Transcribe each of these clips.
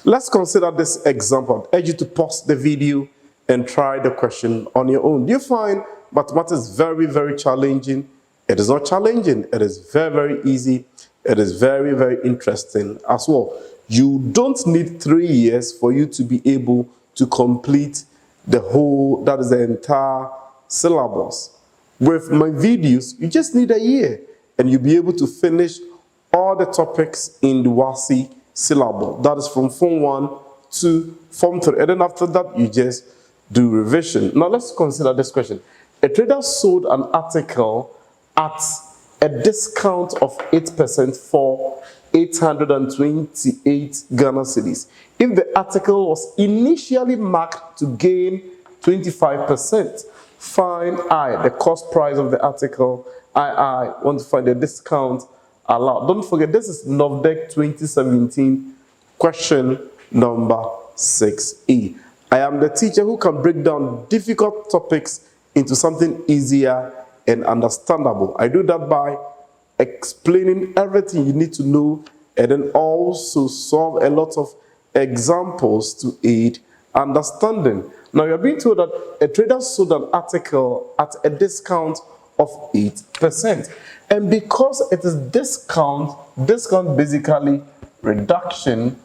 Let's consider this example. I urge you to pause the video and try the question on your own. Do you find mathematics very, very challenging? It is not challenging. It is very, very easy. It is very, very interesting as well. You don't need 3 years for you to be able to complete the whole, that is the entire syllabus. With my videos, you just need a year and you'll be able to finish all the topics in the WASI syllabus. That is from Form 1 to Form 3. And then after that, you just do revision. Now let's consider this question. A trader sold an article at a discount of 8% for 828 Ghana cedis. If the article was initially marked to gain 25%, find I, the cost price of the article. I want to find the discount allowed. Don't forget, this is NOVDEC 2017 question number 6E. I am the teacher who can break down difficult topics into something easier and understandable. I do that by explaining everything you need to know and then also solve a lot of examples to aid understanding. Now you're being told that a trader sold an article at a discount of 8%. And because it is discount basically reduction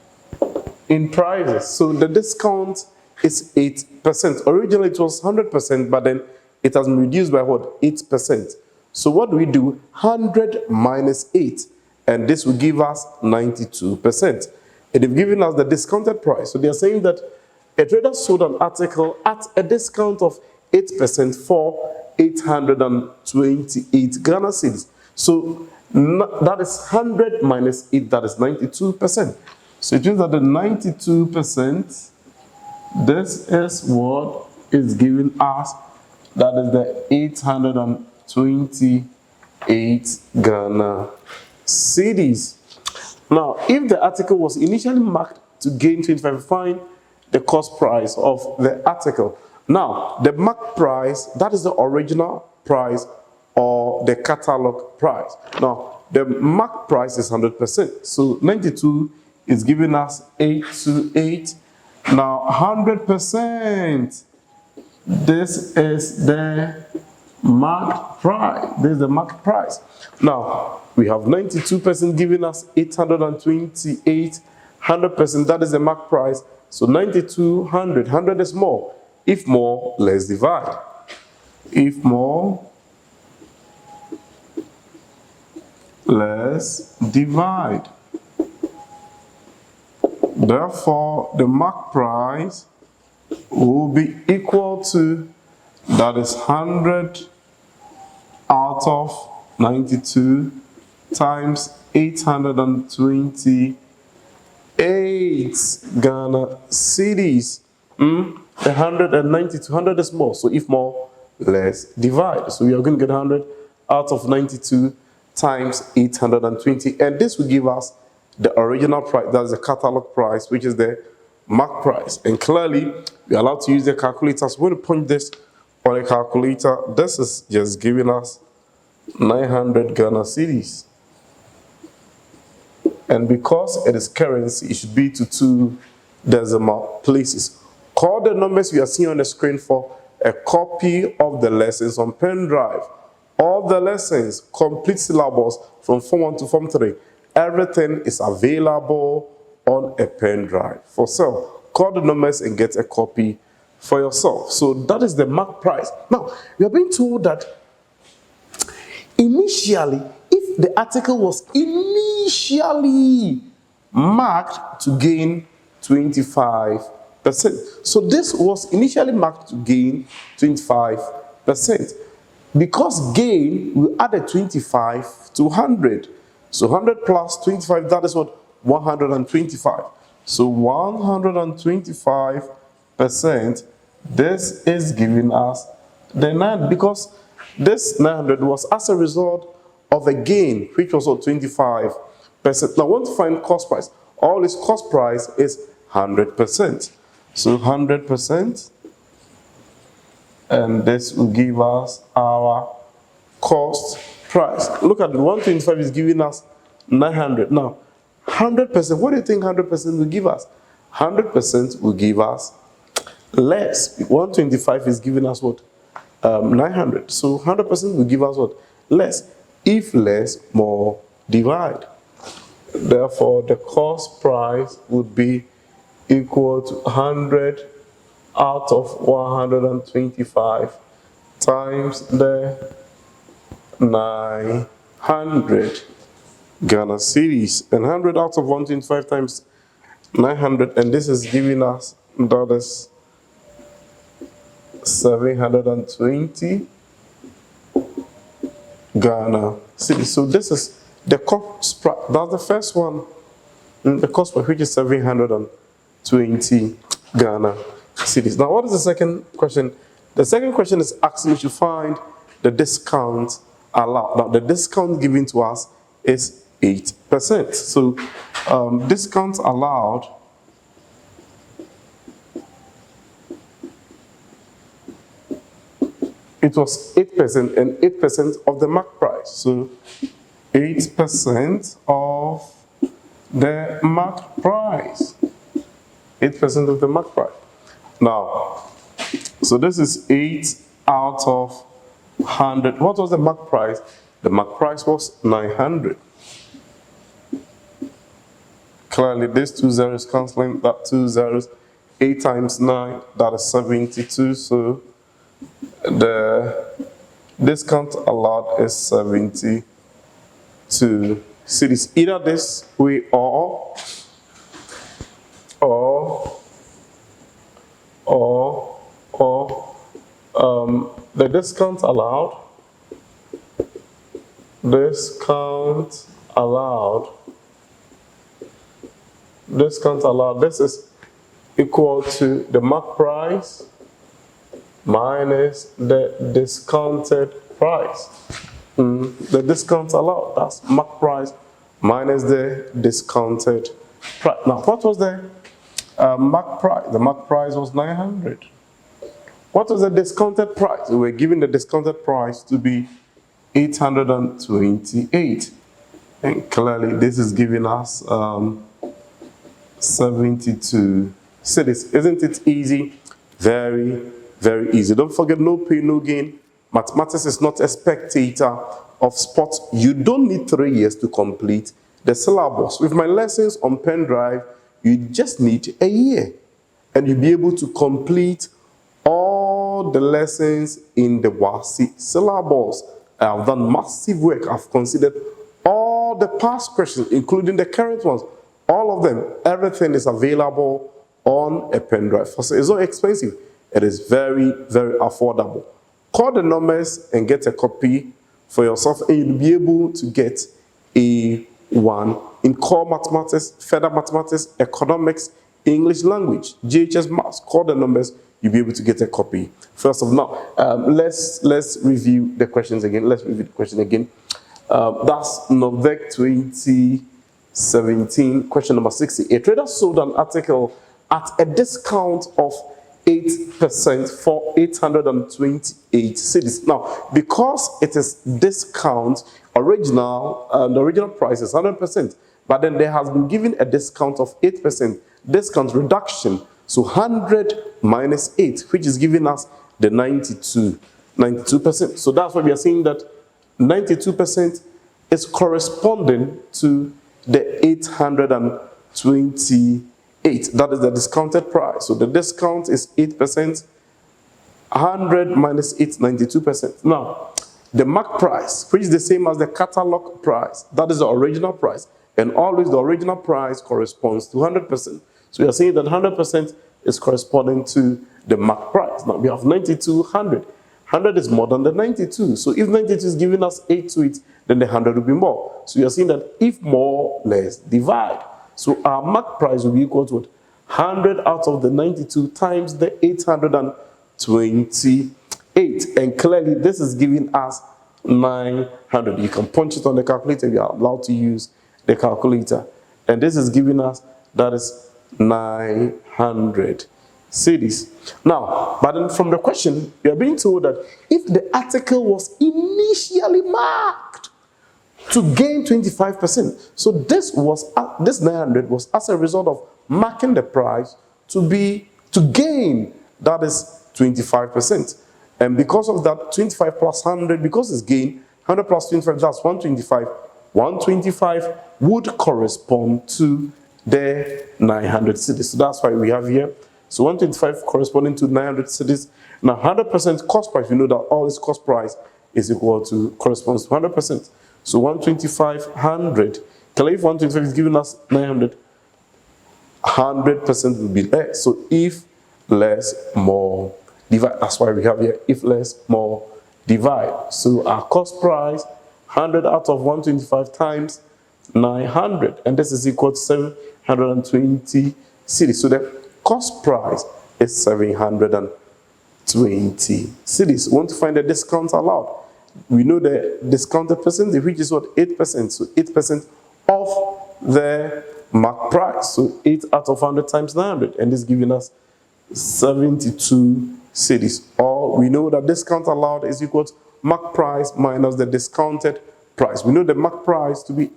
in prices. So the discount is 8%. Originally it was 100%, but then it has been reduced by what? 8%. So what do we do? 100 minus 8, and this will give us 92%. And they've given us the discounted price. So they are saying that a trader sold an article at a discount of 8% for 828 Ghana cedis. So that is 100 minus 8, that is 92%. So it means that the 92%, this is what is giving us, that is the 828 Ghana cedis. Now, if the article was initially marked to gain 25, find the cost price of the article. Now, the mark price, that is the original price or the catalog price. Now, the mark price is 100%. So 92 is giving us 828. Now, 100%. This is the marked price. This is the marked price. Now, we have 92% giving us 828. 100%, that is the marked price. So 92, 100. 100 is more. If more, let's divide. If more, let's divide. Therefore, the mark price will be equal to, that is 100 out of 92 times 828 Ghana cedis. The 190 to 100 is more. So if more, let's divide. So we are going to get 100 out of 92 times 820. And this will give us the original price, that is the catalog price, which is the mark price. And clearly, we are allowed to use the calculator. So we're going to punch this on a calculator. This is just giving us 900 Ghana cedis. And because it is currency, it should be to 2 decimal places. Call the numbers you are seeing on the screen for a copy of the lessons on pen drive. All the lessons, complete syllabus from Form 1 to Form 3. Everything is available on a pen drive for sale. Call the numbers and get a copy for yourself. So that is the mark price. Now, we are being told that initially, if the article was initially marked to gain 25%. So this was initially marked to gain 25%. Because gain, we added 25 to 100. So 100 plus 25, that is what? 125. So 125%, this is giving us the 9, because this 900 was as a result of a gain, which was 25%. Now, I want to find cost price. All its cost price is 100%. So 100%, and this will give us our cost price. Look at the 125 is giving us 900. Now, 100%, what do you think 100% will give us? 100% will give us less. 125 is giving us what? 900. So 100% will give us what? Less. If less, more, divide. Therefore, the cost price would be equal to 100 out of 125 times the 900 Ghana cedis. And 100 out of 125 times 900, and this is giving us, that is 720 Ghana cedis. So this is the cost price. That's the first one. The cost price, which is 720 Ghana cedis. Now, what is the second question? The second question is asking you to find the discount allowed. Now, the discount given to us is 8%. So, discount allowed it was 8% and 8% of the mark price. So 8% of the mark price. 8% of the mark price. Now, so this is 8 out of 100. What was the mark price? The mark price was 900. Clearly, these two zeros cancelling that two zeros. 8 times 9, that is 72. So the discount allowed is 72 cedis. Either this way or the discount allowed this is equal to the mark price minus the discounted price. The discount allowed, that's mark price minus the discounted price. Now, what was the mark price? The mark price was 900. What was the discounted price? We were given the discounted price to be 828. And clearly, this is giving us 72 cedis. Isn't it easy? Very, very easy. Don't forget, no pain, no gain. Mathematics is not a spectator of sports. You don't need 3 years to complete the syllabus. With my lessons on pen drive, you just need a year. And you'll be able to complete all the lessons in the WASI syllabus. I have done massive work. I've considered all the past questions, including the current ones. All of them, everything is available on a pen drive. So it's not expensive. It is very, very affordable. Call the numbers and get a copy for yourself, and you'll be able to get A1 in core mathematics, further mathematics, economics, English language, GHS maths. Call the numbers, you'll be able to get a copy. First of all, let's review the questions again. Let's review the question again. That's NOVEC 2017, question number 60. A trader sold an article at a discount of 8% for 828 cedis. Now, because it is discount, the original price is 100%, but then there has been given a discount of 8%, discount reduction. So 100 minus 8, which is giving us the 92%. So that's why we are saying that 92% is corresponding to the 828. That is the discounted price. So the discount is 8%. 100 minus 8, 92%. Now, the mark price, which is the same as the catalog price, that is the original price. And always the original price corresponds to 100%. So we are saying that 100% is corresponding to the mark price. Now we have 92, 100. 100 is more than the 92. So if 92 is giving us 8 to it, then the 100 will be more. So we are saying that if more, less, divide. So our mark price will be equal to what? 100 out of the 92 times the 828. And clearly this is giving us 900. You can punch it on the calculator if you are allowed to use the calculator. And this is giving us, that is 900 cedis. Now, but then from the question, we are being told that if the article was initially marked to gain 25%, so this 900 was as a result of marking the price to gain, that is 25%. And because of that, 25 plus 100, because it's gain, 100 plus 25, that's 125. 125 would correspond to the 900 cities. So that's why we have here. So 125 corresponding to 900 cities. Now 100% cost price, we know that all this cost price is equal to, corresponds to 100%. So 125, 100. If 125 is giving us 900, 100% will be less. So if less, more, divide. That's why we have here, if less, more, divide. So our cost price, 100 out of 125 times 900. And this is equal to 720 cities. So the cost price is 720 cities. We want to find the discount allowed. We know the discounted percentage, which is what? 8%. So 8% of the mark price. So 8 out of 100 times 900. And this is giving us 72 cities. Or we know that discount allowed is equal to mark price minus the discounted price. We know the mark price to be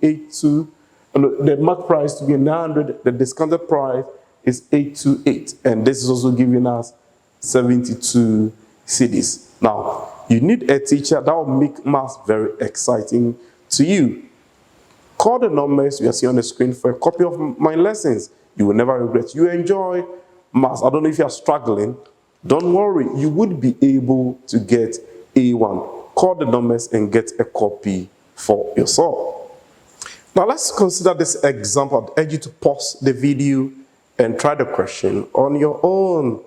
900, the discounted price is 828. And this is also giving us 72 cities. Now, you need a teacher that will make maths very exciting to you. Call the numbers you are seeing on the screen for a copy of my lessons. You will never regret. You enjoy maths. I don't know if you are struggling. Don't worry. You would be able to get A1. Call the numbers and get a copy for yourself. Now let's consider this example. I'd urge you to pause the video and try the question on your own.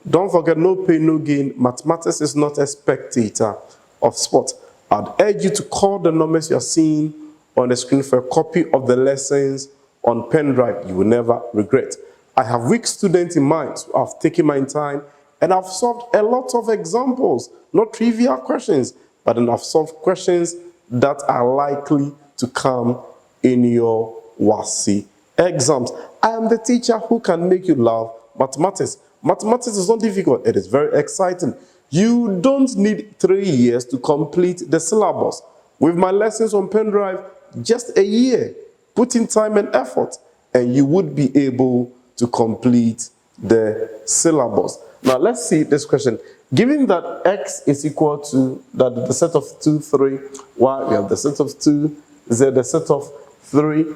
Don't forget, no pain, no gain. Mathematics is not a spectator of sport. I'd urge you to call the numbers you're seeing on the screen for a copy of the lessons on pen drive. You will never regret. I have weak students in mind, so I've taken my time and I've solved a lot of examples, not trivial questions, but then I've solved questions that are likely to come in your WASSCE exams. I am the teacher who can make you love mathematics. Mathematics is not difficult, it is very exciting. You don't need 3 years to complete the syllabus. With my lessons on pen drive, just a year, put in time and effort, and you would be able to complete the syllabus. Now let's see this question. Given that x is equal to the set of 2, 3, y, we have the set of 2, z the set of 3,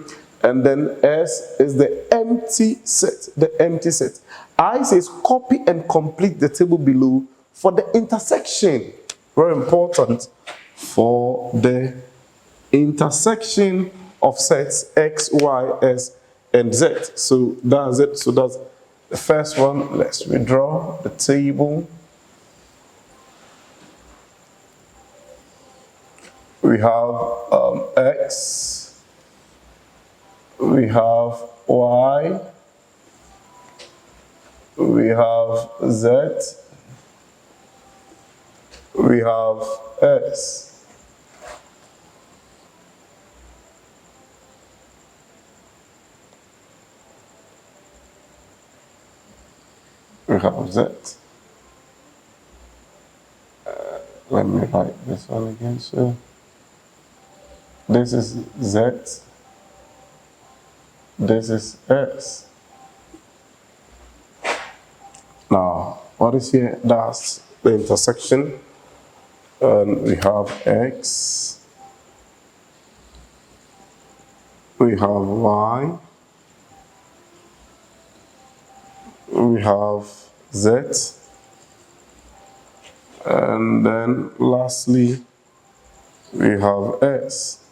and then s is the empty set, I says copy and complete the table below for the intersection. Very important. For the intersection of sets x, y, s, and z. So that's it. So that's the first one. Let's redraw the table. We have x, we have y, we have z, we have s. We have z. Let me write this one again. So this is z, this is s. Now, what is here? That's the intersection. And we have x, we have y, we have z, and then lastly we have s.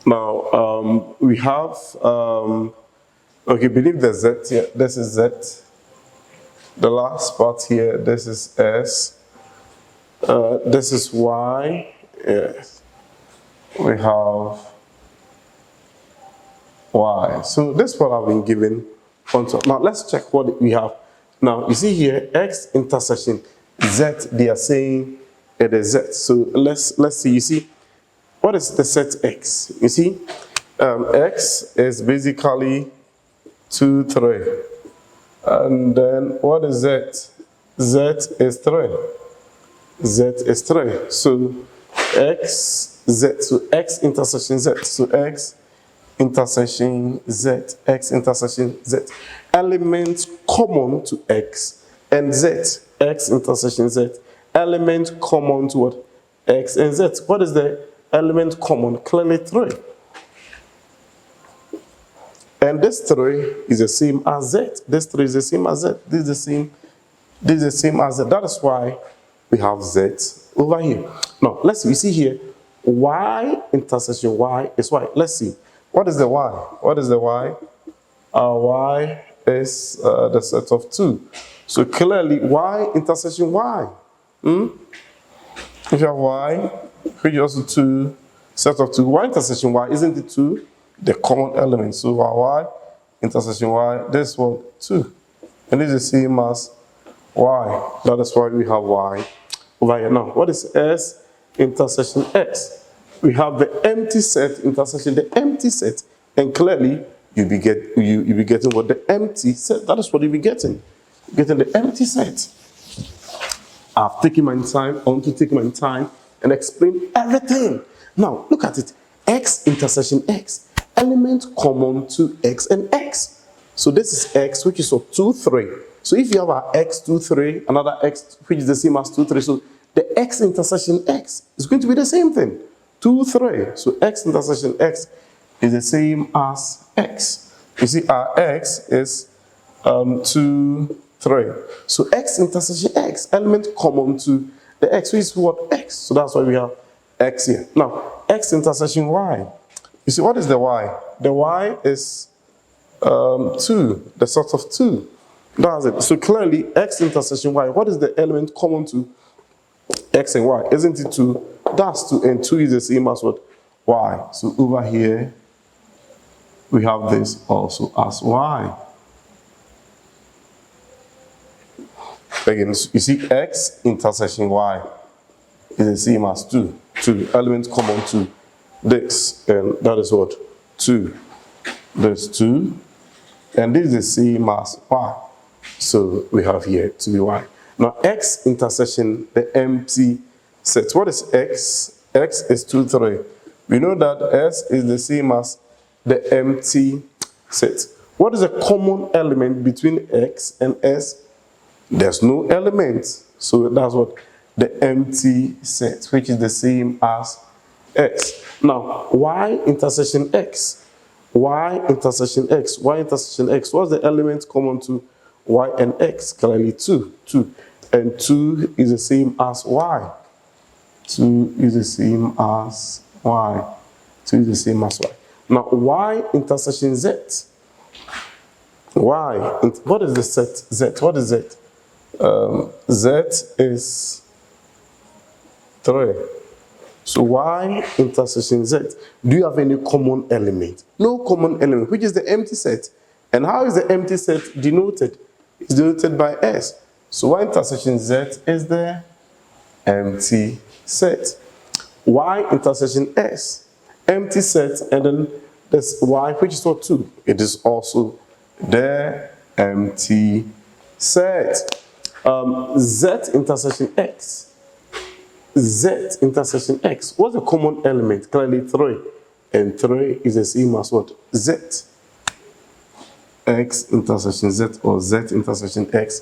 Now, we have, okay, beneath the z here, this is z. The last part here, this is s. This is y. Yes. We have y. So this is what I've been given on top. Now let's check what we have. Now you see here, x intersection z. They are saying it is z. So let's see. You see, what is the set x? You see, X is basically 2, 3. And then what is Z? Z is 3. Z is 3. So X, Z, so X intersection Z. So X intersection Z, X intersection Z. Elements common to X and Z, X intersection Z. Element common to what? X and Z. What is the element common? Clearly 3. And this 3 is the same as Z. This 3 is the same as Z. This is the same. This is the same as Z. That is why we have Z over here. Now, let's see. You see here, Y intersection Y is Y. Let's see. What is the Y? What is the Y? Y is the set of 2. So clearly, Y intersection Y. If you have Y, which is also 2, set of 2. Y intersection Y, isn't it 2? The common element. So Y intersection Y, this one 2. And this is the same as Y. That is why we have Y over here. Now, what is S intersection X? We have the empty set intersection the empty set, and clearly you'll be getting what? The empty set. That is what you'll be getting. Getting the empty set. I've taken my time, I want to take my time and explain everything. Now, look at it. X intersection X. Element common to X and X. So this is X, which is of 2, 3. So if you have an X, 2, 3, another X, which is the same as 2, 3, so the X intersection X is going to be the same thing. 2, 3. So X intersection X is the same as X. You see, our X is 2, 3. So X intersection X, element common to the X, which is what? X. So that's why we have X here. Now, X intersection Y. You see, what is the Y? The Y is 2, the sort of 2. That's it. So clearly, X intersection Y, what is the element common to X and Y? Isn't it 2? That's 2, and 2 is the same as what? Y. So over here, we have this also as Y. Again, you see X intersection Y is the same as 2. 2 elements common to this, and that is what? 2. There's 2, and this is the same as Y. So we have here to be Y. Now X intersection the empty set. What is X? X is 2, 3. We know that S is the same as the empty set. What is a common element between X and S? There's no element. So that's what? The empty set, which is the same as X. Now, Y intersection X. Y intersection X. Y intersection X. What's the element common to Y and X? Clearly 2. 2. And 2 is the same as Y. 2 is the same as Y. 2 is the same as Y. Now, Y intersection Z. Y. What is the set Z? What is Z? Z is 3. So Y intersection Z. Do you have any common element? No common element, which is the empty set. And how is the empty set denoted? It's denoted by S. So Y intersection Z is the empty set. Y intersection S, empty set, and then this Y, which is what? 2. It is also the empty set. Z intersection X. Z intersection X. What's the common element? Clearly 3. And 3 is the same as what? Z. X intersection Z or Z intersection X.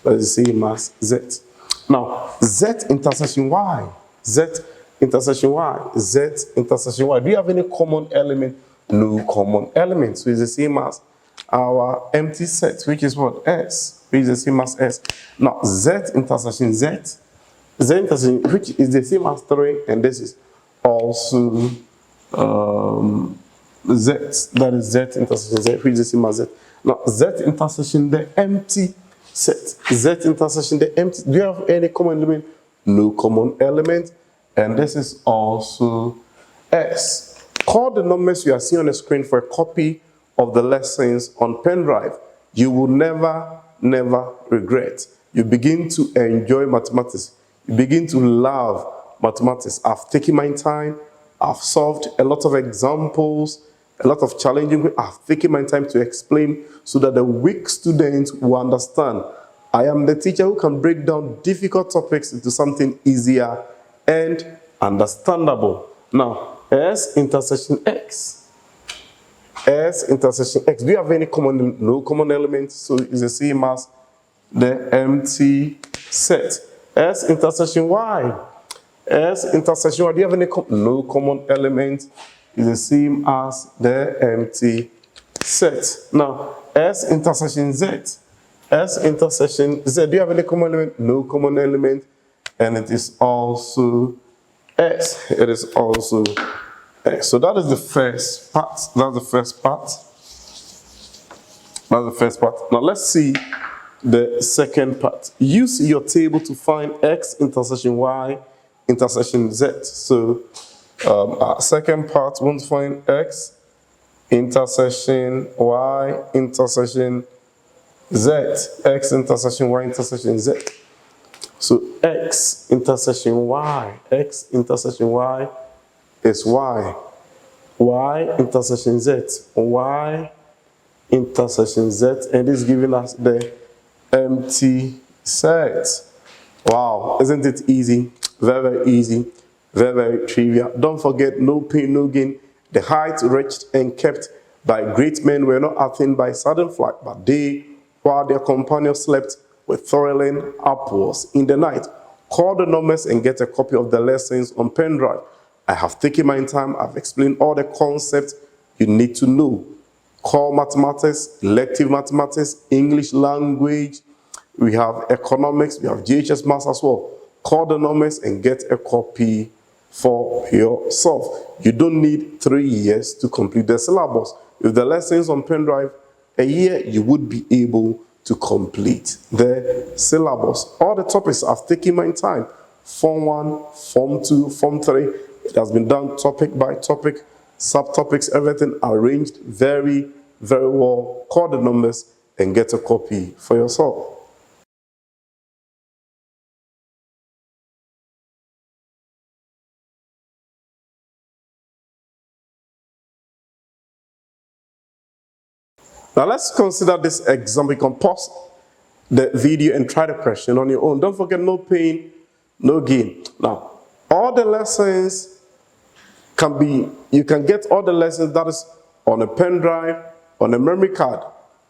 That is the same as Z. Now, Z intersection Y. Z intersection Y. Z intersection Y. Do you have any common element? No common element. So it's the same as our empty set, which is what? S. Which is the same as S. Now, Z intersection Z. Z intersection, which is the same as 3, and this is also Z. That is Z intersection Z, which is the same as Z. Now, Z intersection the empty set. Z intersection the empty. Do you have any common element? No common element. And this is also S. Call the numbers you are seeing on the screen for a copy of the lessons on pen drive. You will never regret. You begin to enjoy mathematics. You begin to love mathematics. I've taken my time. I've solved a lot of examples, a lot of challenging ways. I've taken my time to explain so that the weak students will understand. I am the teacher who can break down difficult topics into something easier and understandable. Now, S intersection X. S intersection X. Do you have any common, no common elements? So it's the same as the empty set. S intersection Y. S intersection Y. Do you have any no common element? It's the same as the empty set. Now, S intersection Z. S intersection Z. Do you have any common element? No common element. And it is also S. It is also X. So that is the first part. That's the first part. That's the first part. Now let's see the second part. Use your table to find X intersection Y intersection Z. So our second part, we want to find X intersection Y intersection Z. X intersection Y intersection Z. So X intersection Y. X intersection Y is Y. Y intersection Z. Y intersection Z. And this is giving us the empty set. Wow, isn't it easy? Very, very easy. Very, very trivial. Don't forget, no pain, no gain. The heights reached and kept by great men were not attained by sudden flight, but they, while their companions slept, were toiling upwards in the night. Call the numbers and get a copy of the lessons on pen drive. I have taken my time. I've explained all the concepts you need to know. Core mathematics, elective mathematics, English language. We have economics. We have GHS maths as well. Call the numbers and get a copy for yourself. You don't need 3 years to complete the syllabus. With the lessons on pen drive, a year you would be able to complete the syllabus. All the topics I've taken my time. Form 1, Form 2, Form 3. It has been done topic by topic, subtopics, everything arranged very, very well. Call the numbers and get a copy for yourself. Now let's consider this example. You can pause the video and try the question on your own. Don't forget, no pain, no gain. Now, all the lessons can be, you can get all the lessons that is on a pen drive, on a memory card.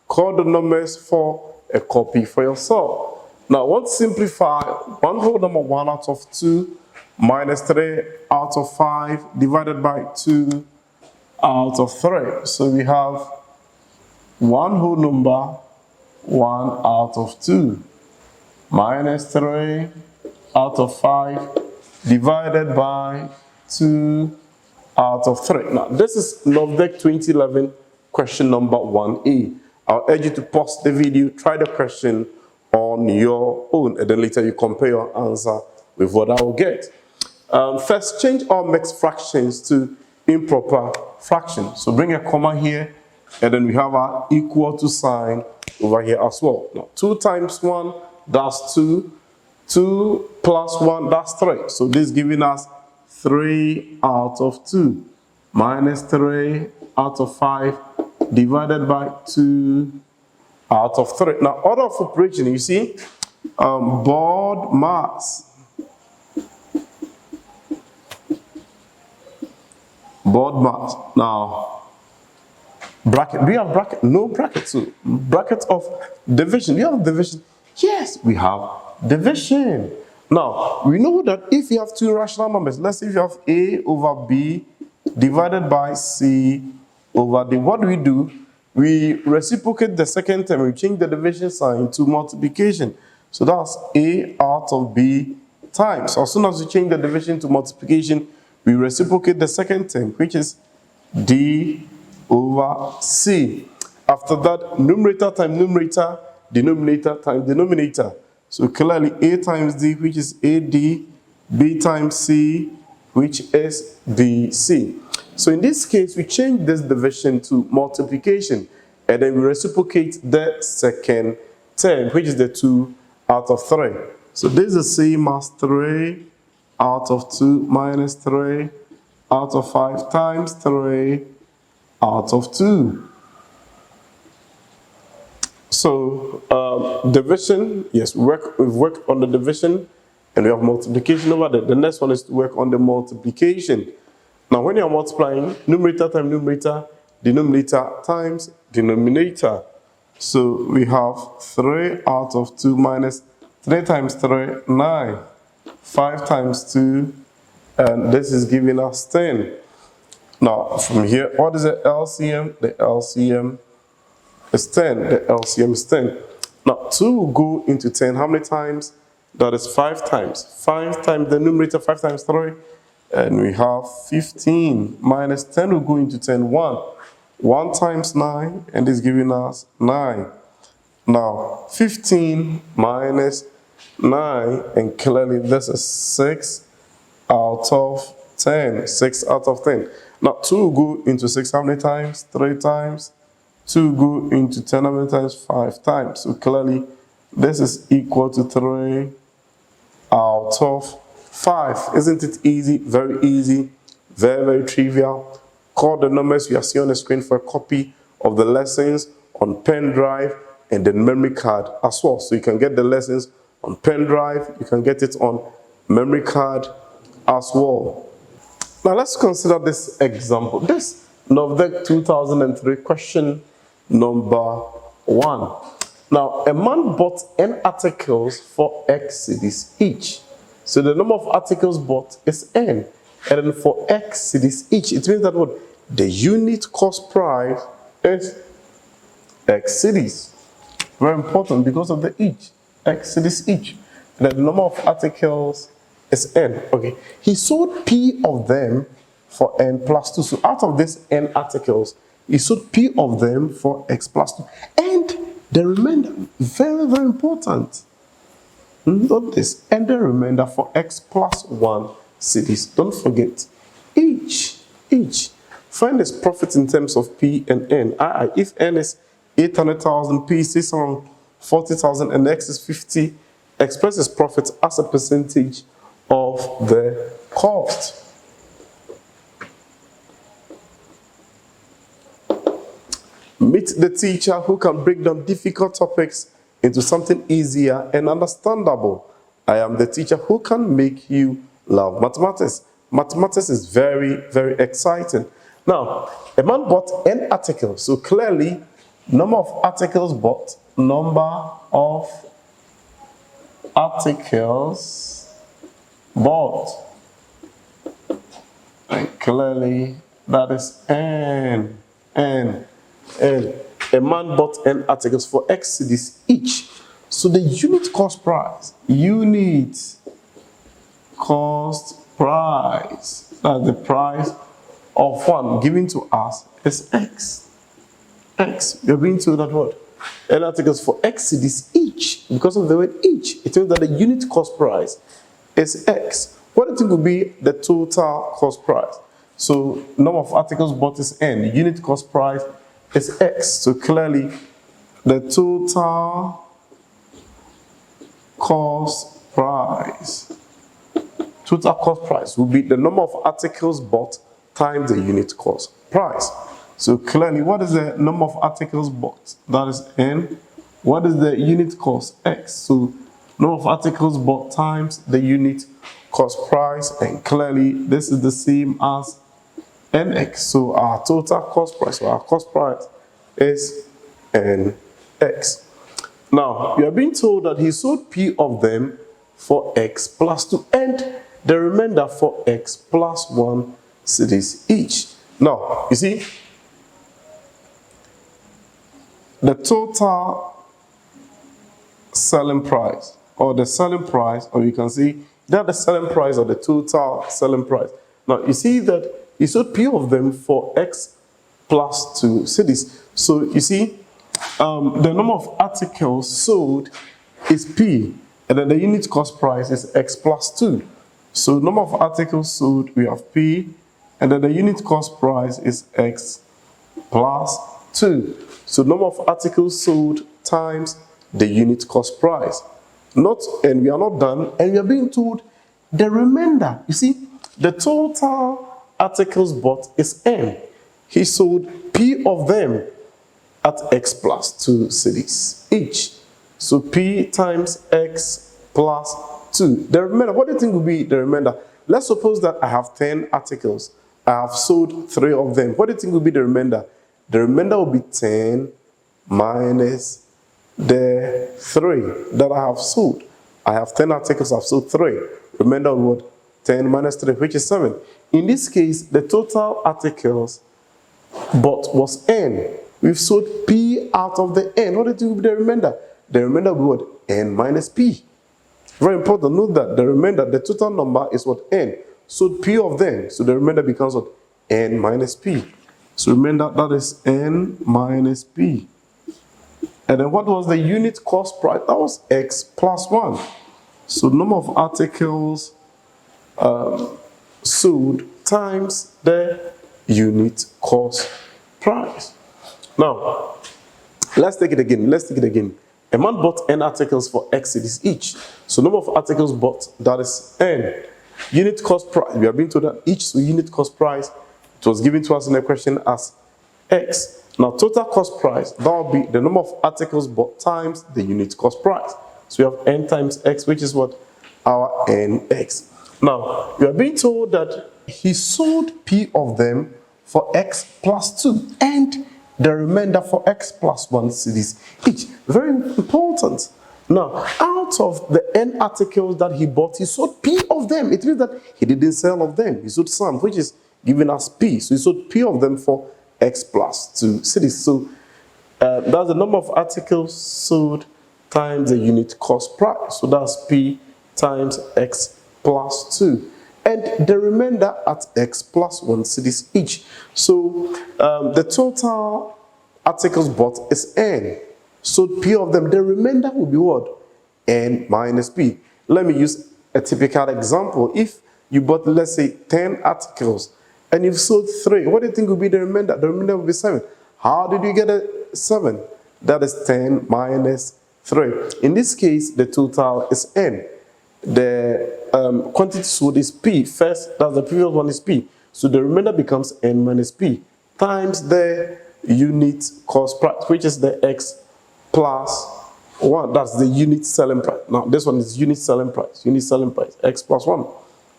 Call the numbers for a copy for yourself. Now, I want to simplify one whole number 1 out of 2 minus 3 out of 5 divided by 2 out of 3. So we have one whole number 1 out of 2 minus 3 out of 5 divided by 2 out of 3. Now, this is NOVDEC 2011 question number 1A. I'll urge you to pause the video, try the question on your own, and then later you compare your answer with what I will get. First, change all mixed fractions to improper fractions. So bring a comma here, and then we have our equal to sign over here as well. Now, 2 times 1, that's 2. 2 plus 1, that's 3. So this is giving us 3 out of 2 minus 3 out of 5 divided by 2 out of 3. Now, order of operation, you see, board mass. Board mass. Now, bracket. Do you have bracket? No bracket. So, bracket of division. Do you have division? Yes, we have division. Now, we know that if you have 2 rational numbers, let's say if you have A over B divided by C over D, what do? We reciprocate the second term. We change the division sign to multiplication. So that's A out of B times. So as soon as we change the division to multiplication, we reciprocate the second term, which is D over C. After that, numerator times numerator, denominator times denominator. So clearly A times D, which is AD, B times C, which is BC. So in this case, we change this division to multiplication, and then we reciprocate the second term, which is the 2 out of 3. So this is the same as 3 out of 2 minus 3 out of 5 times 3 out of 2. So division, yes, we've worked on the division, and we have multiplication over there. The next one is to work on the multiplication. Now, when you are multiplying, numerator times numerator, denominator times denominator. So we have 3 out of 2 minus 3 times 3, 9. 5 times 2, and this is giving us 10. Now, from here, what is the LCM? The LCM is 10. The LCM is 10. Now, 2 will go into 10. How many times? That is 5 times. 5 times the numerator, 5 times 3. And we have 15 minus 10 will go into 10. 1. 1 times 9, and this is giving us 9. Now, 15 minus 9, and clearly this is 6 out of 10. 6 out of 10. Now, 2 will go into 6 how many times? 3 times. 2 go into 10 how many times? 5 times. So clearly, this is equal to 3 out of 5. Isn't it easy? Very easy. Very, very trivial. Call the numbers you are seeing on the screen for a copy of the lessons on pen drive and the memory card as well. So you can get the lessons on pen drive. You can get it on memory card as well. Now let's consider this example. This NOVDEC 2003 question number 1. Now, a man bought N articles for X cedis each. So the number of articles bought is N. And then for X cedis each, it means that what? The unit cost price is X cedis. Very important because of the each. X cedis each. And then the number of articles is N. Okay. He sold P of them for N plus 2. So out of this N articles, he sold P of them for X plus 2. And the remainder, very, very important. Note this. And the remainder for X plus 1 cedis. Don't forget. Each. Find this profit in terms of P and N. If N is 800,000, P is 640,000, and X is 50, express this profit as a percentage of the cost. Meet the teacher who can break down difficult topics into something easier and understandable. I am the teacher who can make you love mathematics. Mathematics is very, very exciting. Now, a man bought N articles. So clearly, number of articles bought, number of articles bought. And clearly, that is N. A man bought N articles for X cedis each. So the unit cost price, that's the price of one given to us is X. You're being told that what? N articles for X cedis each. Because of the word each, it means that the unit cost price is X. What do you think will be the total cost price? So number of articles bought is N. Unit cost price is X. So clearly, the total cost price will be the number of articles bought times the unit cost price. So clearly, what is the number of articles bought? That is N. What is the unit cost? X. So number of articles bought times the unit cost price, and clearly this is the same as NX. So our total cost price, so our cost price is NX. Now, you are being told that he sold P of them for X plus 2 and the remainder for X plus 1 cedis each. Now, you see, the total selling price, or the selling price, or you can see that the selling price or the total selling price. Now, you see that he sold P of them for X plus 2 cedis. So, you see, the number of articles sold is P, and then the unit cost price is X plus 2. So, number of articles sold, we have P, and then the unit cost price is X plus 2. So, number of articles sold times the unit cost price. And we are not done, and we are being told the remainder. You see, the total articles bought is N. he sold P of them at X plus 2 cities each. So P times X plus 2. The remainder, what do you think will be the remainder? Let's suppose that I have 10 articles. I have sold 3 of them. What do you think will be the remainder? The remainder will be 10 minus the 3 that I have sold. I have 10 articles, I've sold 3. Remainder will be 10 minus 3, which is 7. In this case, the total articles bought was N. We've sold P out of the N. What do you think will be the remainder? The remainder will be what? N minus P. Very important. Note that the remainder, the total number is what? N. So P of them. So the remainder becomes what? N minus P. So remember that is N minus P. And then what was the unit cost price? That was X plus 1. So number of articles sold times the unit cost price. Now, let's take it again. A man bought N articles for X cities each. So number of articles bought, that is N. Unit cost price, we have been told that each, so unit cost price, it was given to us in the question as X. Now total cost price, that will be the number of articles bought times the unit cost price. So we have N times X, which is what? Our NX. Now, we are being told that he sold P of them for X plus 2 and the remainder for X plus 1 cities each. Very important. Now, out of the N articles that he bought, he sold P of them. It means that he didn't sell of them. He sold some, which is giving us P. So he sold P of them for X plus 2 cities. So that's the number of articles sold times the unit cost price. So that's P times X plus 2. And the remainder at X plus 1 cities each. So the total articles bought is N. So P of them, the remainder will be what? N minus P. Let me use a typical example. If you bought, let's say, 10 articles and you've sold 3, what do you think will be the remainder? The remainder will be 7. How did you get a 7? That is 10 minus 3. In this case, the total is N. The quantity sold is P. First, that's the previous one is P. So the remainder becomes N minus P times the unit cost price, which is the X plus 1. That's the unit selling price. Now, this one is unit selling price. Unit selling price, X plus 1.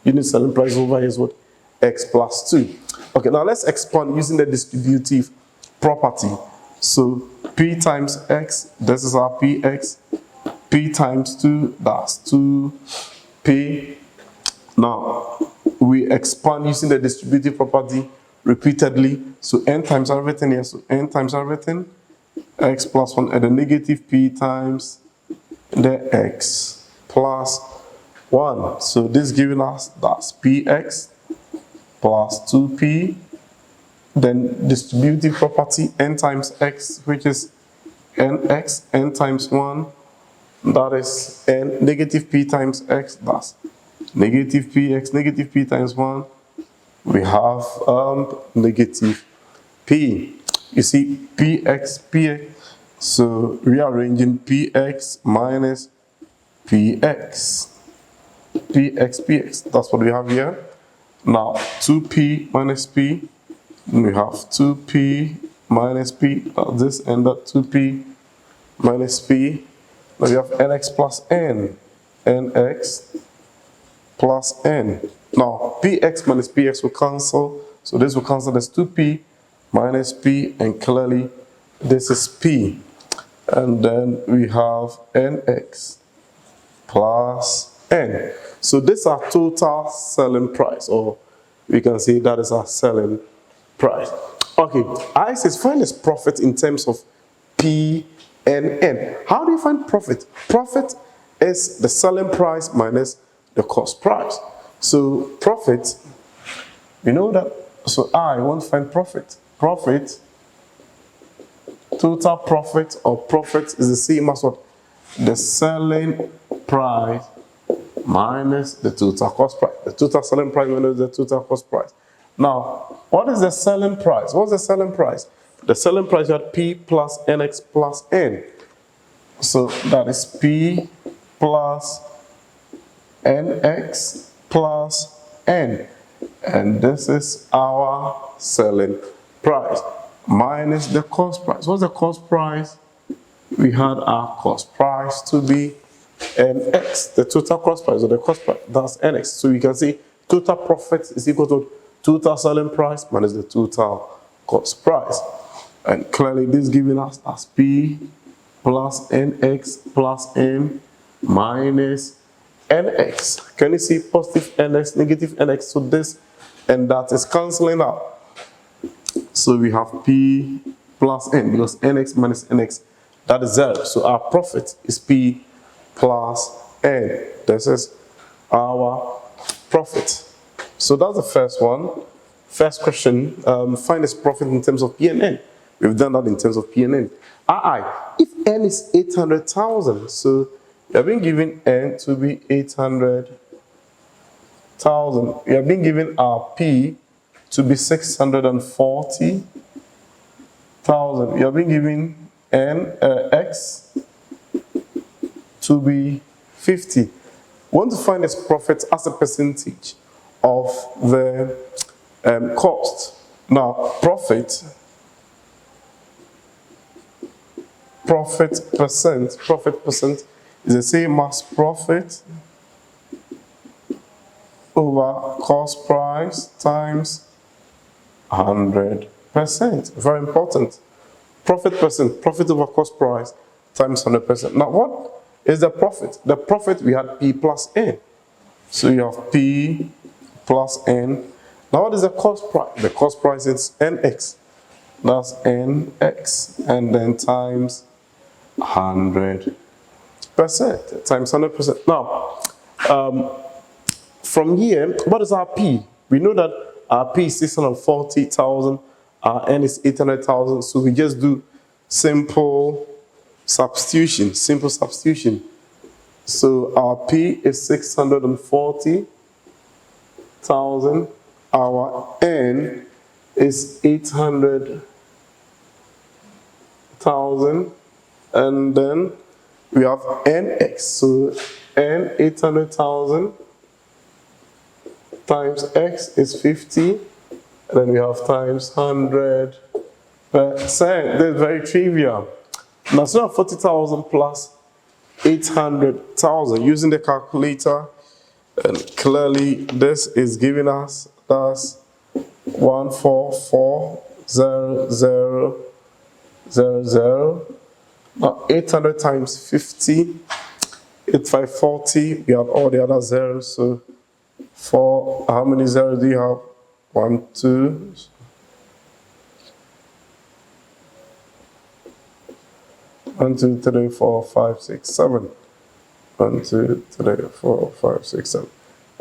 Unit selling price over here is what? X plus 2. Okay, now let's expand using the distributive property. So P times X, this is our PX. P times 2, that's 2P. Now, we expand using the distributive property repeatedly. So N times everything here. So N times everything, X plus 1, and the negative P times the X plus 1. So this giving us, that's PX plus 2P. Then distributive property, N times X, which is NX, N times 1. That is N, negative P times X, that's negative PX, negative P times 1. We have negative P. You see, PX. So rearranging PX minus PX. PX. That's what we have here. Now, 2P minus P. We have 2P minus P. This and that 2P minus P. Now we have NX plus N. NX plus N. Now, PX minus PX will cancel. So this will cancel. That's 2P minus P. And clearly, this is P. And then we have NX plus N. So this is our total selling price. Or we can say that is our selling price. Okay, I says find this profit in terms of P and N. How do you find profit? Profit is the selling price minus the cost price. So profit, we know that. So I want to find profit. Profit, total profit or profit is the same as what? The selling price minus the total cost price. The total selling price minus the total cost price. Now, what is the selling price? What's the selling price? The selling price you had P plus NX plus N. So that is P plus NX plus N. And this is our selling price minus the cost price. What's the cost price? We had our cost price to be NX, the total cost price or the cost price, that's NX. So we can say total profit is equal to total selling price minus the total cost price. And clearly this is giving us as P plus NX plus N minus NX. Can you see positive NX, negative NX? So this and that is cancelling out. So we have P plus N because NX minus NX, that is 0. So our profit is P plus N. This is our profit. So that's the first one. First question, find this profit in terms of P and N. We've done that in terms of P and N. If N is 800,000, so we have been given N to be 800,000. We have been given our P to be 640,000. We have been given X to be 50. We want to find this profit as a percentage of the cost. Now, profit percent is the same as profit over cost price times 100%. Very important. Profit percent, profit over cost price times 100%. Now, what is the profit? The profit, we had P plus N. So you have P plus N. Now, what is the cost price? The cost price is NX. That's NX. And then times 100%. Times 100%. Now, from here, what is our P? We know that our P is 640,000. Our N is 800,000. So we just do simple substitution. So our P is 640,000. Our N is 800,000. And then we have NX. So N 800,000 times X is 50. And then we have times 100%. This is very trivial. Now, so 40,000 plus 800,000 using the calculator, and clearly this is giving us that's 1440000. Now 800 times 50, 8540. We have all the other zeros. So for how many zeros do you have? 1, 2. 1, 2, 3, 4, 5, 6, 7. 1, 2, 3, 4, 5, 6, 7.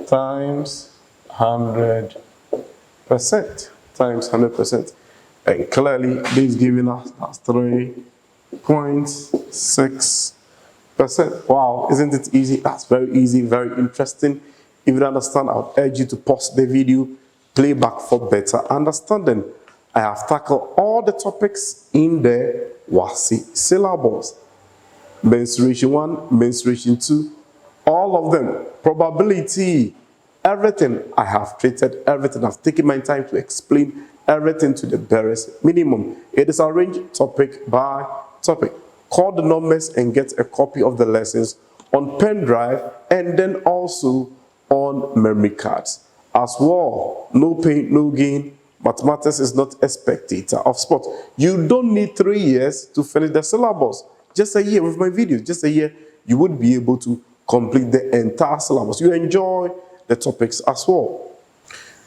Times 100%. Times 100%. And clearly, this is giving us 3.6%. Wow, isn't it easy? That's very easy, very interesting. If you don't understand, I would urge you to pause the video, play back for better understanding. I have tackled all the topics in the WASSCE syllabus. Mensuration 1, mensuration 2, all of them. Probability, everything. I have treated everything. I've taken my time to explain everything to the barest minimum. It is arranged topic by topic. Call the numbers and get a copy of the lessons on pen drive and then also on memory cards. As well, no pain, no gain. Mathematics is not a spectator of sport. You don't need 3 years to finish the syllabus. Just a year with my videos, just a year, you would be able to complete the entire syllabus. You enjoy the topics as well.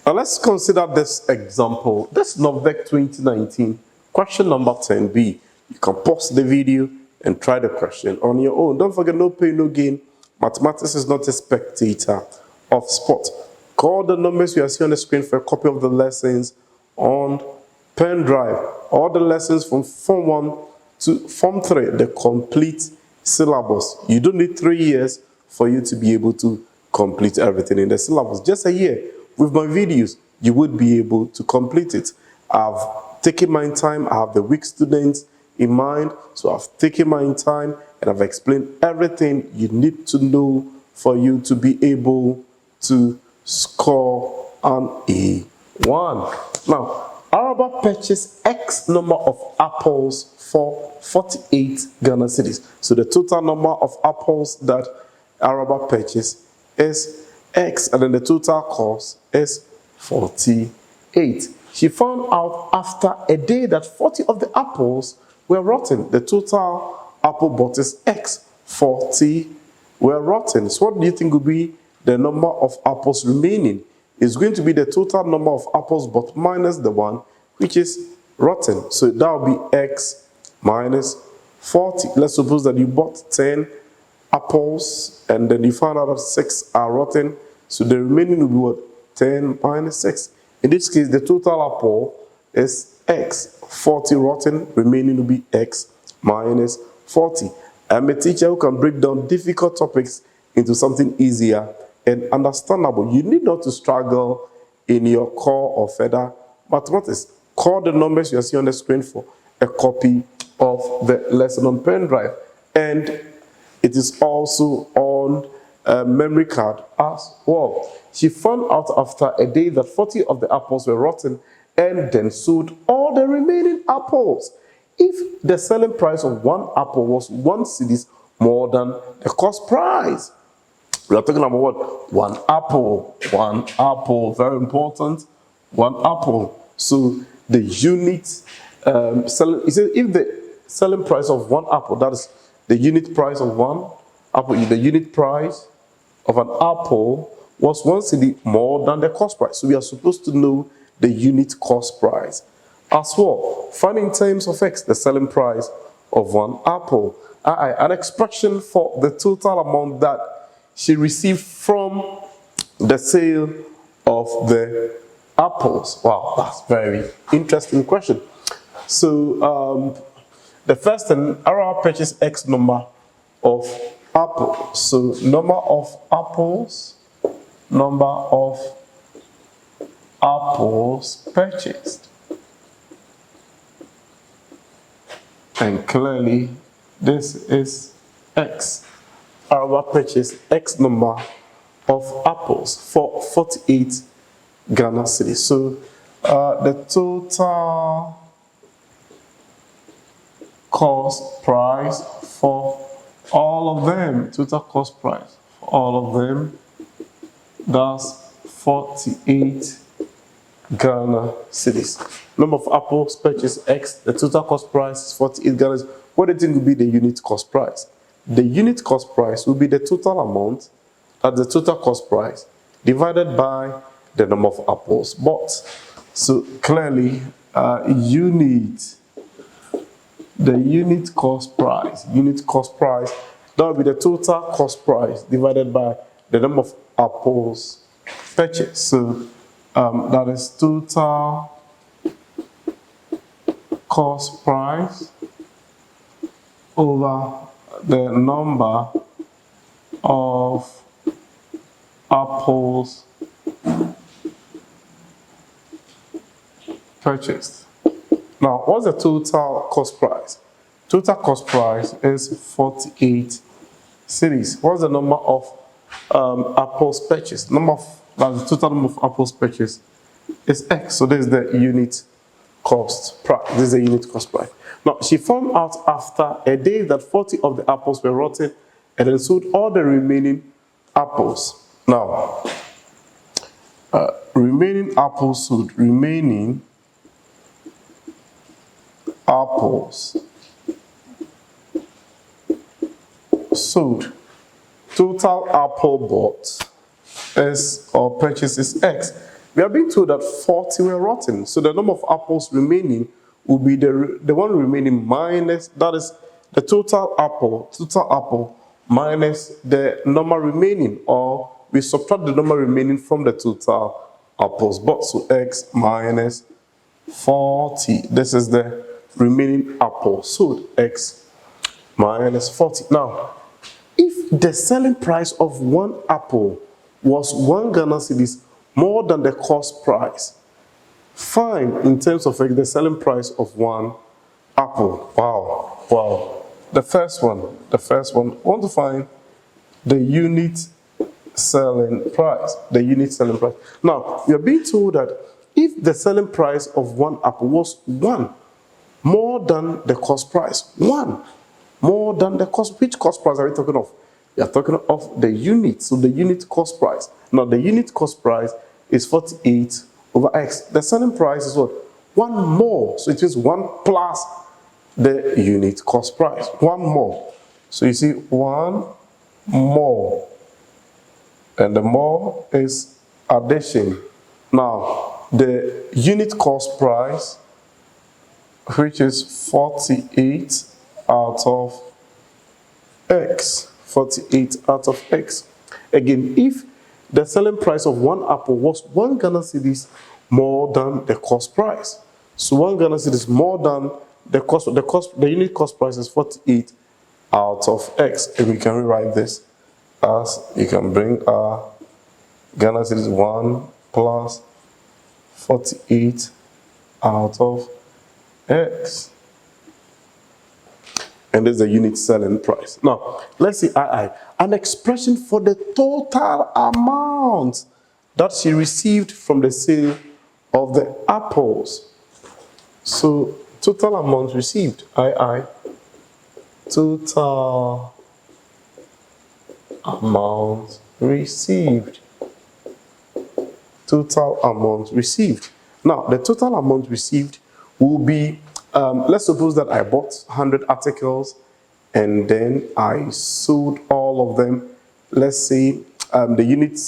Now let's consider this example. This NOVEC 2019, question number 10B. You can pause the video and try the question on your own. Don't forget, no pain, no gain. Mathematics is not a spectator of sport. Call the numbers you are seeing on the screen for a copy of the lessons on pen drive. All the lessons from Form 1 to Form 3, the complete syllabus. You don't need 3 years for you to be able to complete everything in the syllabus. Just a year. With my videos, you would be able to complete it. I've taken my time. I have the weak students in mind. So I've taken my time and I've explained everything you need to know for you to be able to score an A1. Now, our Araba purchased X number of apples for 48 Ghana cedis. So the total number of apples that Araba purchased is X, and then the total cost is 48. She found out after a day that 40 of the apples were rotten. The total apple bought is X. 40 were rotten. So what do you think will be the number of apples remaining? It's going to be the total number of apples bought minus the one which is rotten. So that will be X minus 40. Let's suppose that you bought 10 apples and then you found out that 6 are rotten. So the remaining will be what? 10 minus 6. In this case, the total apple is X. 40 rotten, remaining will be X minus 40. I'm a teacher who can break down difficult topics into something easier and understandable. You need not to struggle in your core or further mathematics. Call the numbers you are seeing on the screen for a copy of the lesson on pen drive. And it is also on a memory card as well. She found out after a day that 40 of the apples were rotten and then sold all the remaining apples. If the selling price of one apple was 1 cedis more than the cost price. We are talking about what? One apple. One apple. Very important. One apple. So the unit selling, if the selling price of one apple, that is the unit price of one apple, the unit price of an apple was 1 cedi more than the cost price. So we are supposed to know the unit cost price as well. Find in terms of X the selling price of one apple. An expression for the total amount that she received from the sale of the apples. Wow, that's a very interesting question. So the first thing, Araba purchased X number of apples. So number of apples purchased. And clearly, this is X. Araba purchased X number of apples for 48 Ghana cedis. So the total cost price for all of them, total cost price for all of them, that's 48 Ghana cedis. Number of apples purchased X, the total cost price is 48 Ghana cedis. What do you think will be the unit cost price? The unit cost price will be the total amount at the total cost price divided by the number of apples bought. So clearly, the unit cost price, that will be the total cost price divided by the number of apples purchased. So that is total cost price over the number of apples purchased. Now, what's the total cost price? Total cost price is 48 cedis. What's the number of apples purchased? That's the total number of apples purchased is X. So this is the unit cost price. This is the unit cost price. Now, she found out after a day that 40 of the apples were rotten and then sold all the remaining apples. Now, remaining apples sold. Remaining apples sold. Total apple bought is or purchased is X. We are being told that 40 were rotten. So the number of apples remaining will be the one remaining minus, that is the total apple minus the number remaining, or we subtract the number remaining from the total apples bought. So X minus 40. This is the remaining apple sold. X minus 40. Now, if the selling price of one apple was 1 Ghana cedis more than the cost price, find in terms of the selling price of one apple. Wow. The first one, I want to find the unit selling price. Now, we are being told that if the selling price of one apple was 1 more than the cost price, 1 more than the cost, which cost price are we talking of? We are talking of the unit, so the unit cost price. Now the unit cost price is 48 over x. The selling price is what? 1 more, so it is 1 plus the unit cost price, 1 more. So you see 1 more, and the more is addition. Now the unit cost price, which is 48 out of x, 48 out of x. Again, if the selling price of one apple was 1 Ghana cedis more than the cost price, so 1 Ghana cedis more than the unit cost price is 48 out of x, and we can rewrite this as, you can bring Ghana cedis 1 plus 48 out of x, and this is the unit selling price. Now let's see II, an expression for the total amount that she received from the sale of the apples. So total amount received, II, total amount received, total amount received. Now the total amount received will be, let's suppose that I bought 100 articles and then I sold all of them. Let's say the unit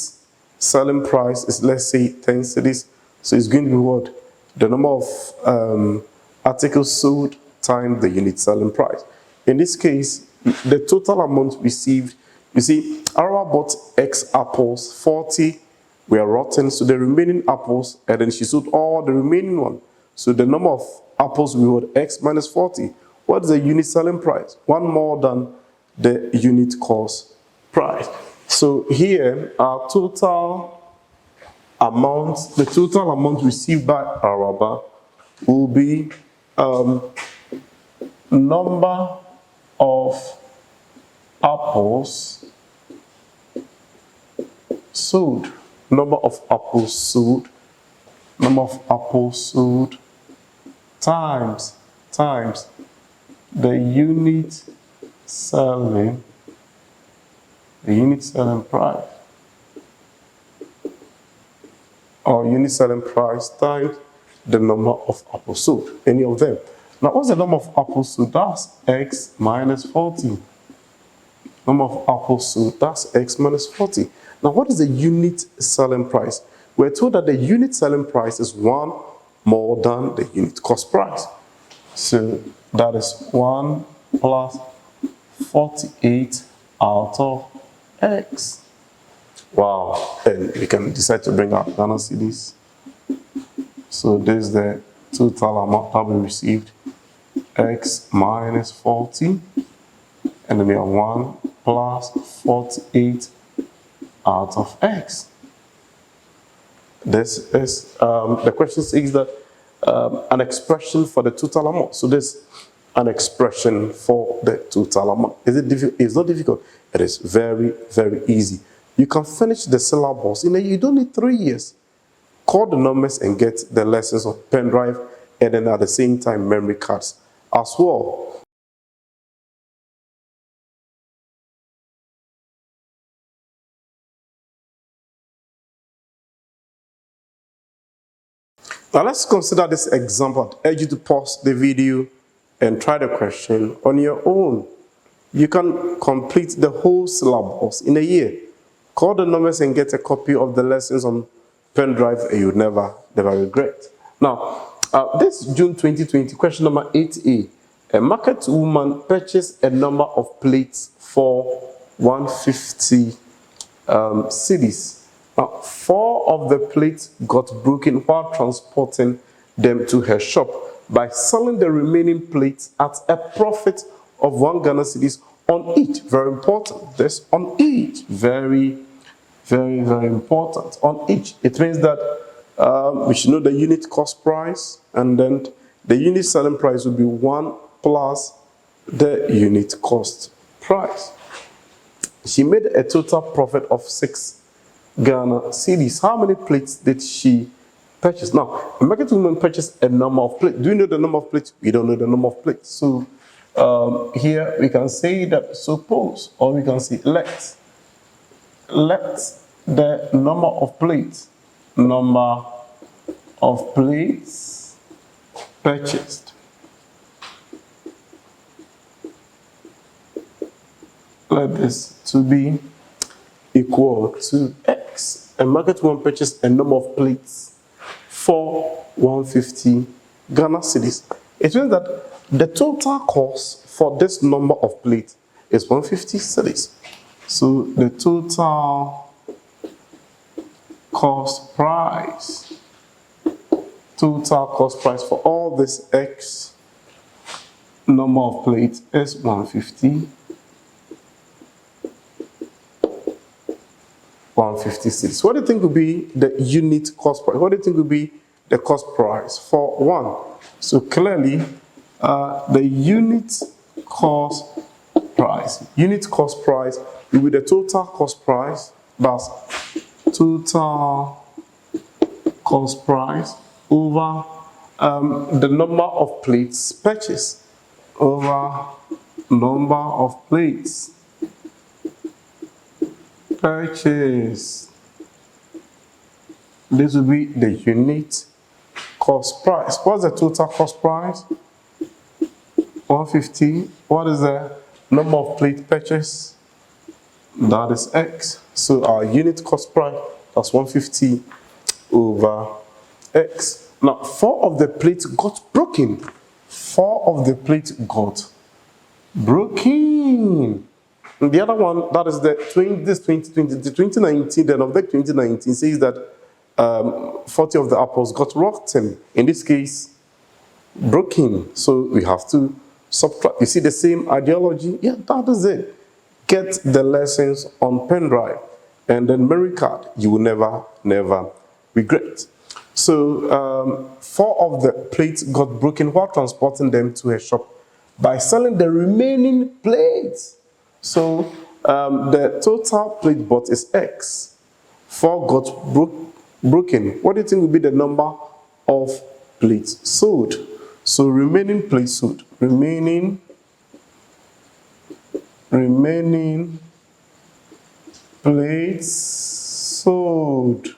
selling price is, let's say, 10 cedis. So it's going to be what? The number of articles sold times the unit selling price. In this case, the total amount received, you see, Arawa bought X apples, 40 were rotten, so the remaining apples, and then she sold all the remaining one. So the number of apples will be X minus 40. What is the unit selling price? 1 more than the unit cost price. So here, our total amount, the total amount received by Araba will be number of apples sold, number of apples sold, number of apples sold times the unit selling price, or unit selling price times the number of apples sold, any of them. Now what's the number of apples sold? That's X minus 40. Number of apples sold, that's X minus 40. Now what is the unit selling price? We're told that the unit selling price is 1 more than the unit cost price. So that is 1 plus 48 out of X. Wow. And we can decide to bring out Ghana cedis. So this is the total amount that we received, X minus 40, and then we have 1 plus 48 out of X. This is, the question says that an expression for the total amount. So this is an expression for the total amount. Is it difficult? It's not difficult. It is very, very easy. You can finish the syllabus in a year. You don't need 3 years. Call the numbers and get the lessons on pen drive, and then at the same time memory cards as well. Now let's consider this example. I urge you to pause the video and try the question on your own. You can complete the whole syllabus in a year. Call the numbers and get a copy of the lessons on pen drive, and you'll never regret. Now, this June 2020, question number 8A. A market woman purchased a number of plates for 150 cedis. Now, 4 of the plates got broken while transporting them to her shop. By selling the remaining plates at a profit of 1 Ghana cedis on each. Very important. This on each. Very, very, very important. On each. It means that we should know the unit cost price, and then the unit selling price will be 1 plus the unit cost price. She made a total profit of 6 Ghana cedis. How many plates did she purchased. Now, a market woman purchased a number of plates. Do you know the number of plates? We don't know the number of plates. So here we can say that suppose, or we can say let the number of plates purchased, let this to be equal to X. A market woman purchased a number of plates for 150 Ghana cedis. It means that the total cost for this number of plates is 150 cedis. So the total cost price for all this X number of plates is 150 cedis. What do you think would be the unit cost price? What do you think would be the cost price for one? So clearly, the unit cost price will be the total cost price. That's total cost price over the number of plates purchased over number of plates purchased. This will be the unit cost price. What's the total cost price? 150. What is the number of plates purchased? That is X. So our unit cost price, that's 150 over X. Now, 4 of the plates got broken. 4 of the plates got broken. And the other one, that is the 2019, the November 2019 says that 40 of the apples got rotten. In this case, broken. So we have to subtract. You see the same ideology? Yeah, that is it. Get the lessons on pen drive and then memory card. You will never regret. So 4 of the plates got broken while transporting them to a shop by selling the remaining plates. So the total plate bought is X. 4 got broken. What do you think will be the number of plates sold? So remaining plates sold. Remaining plates sold.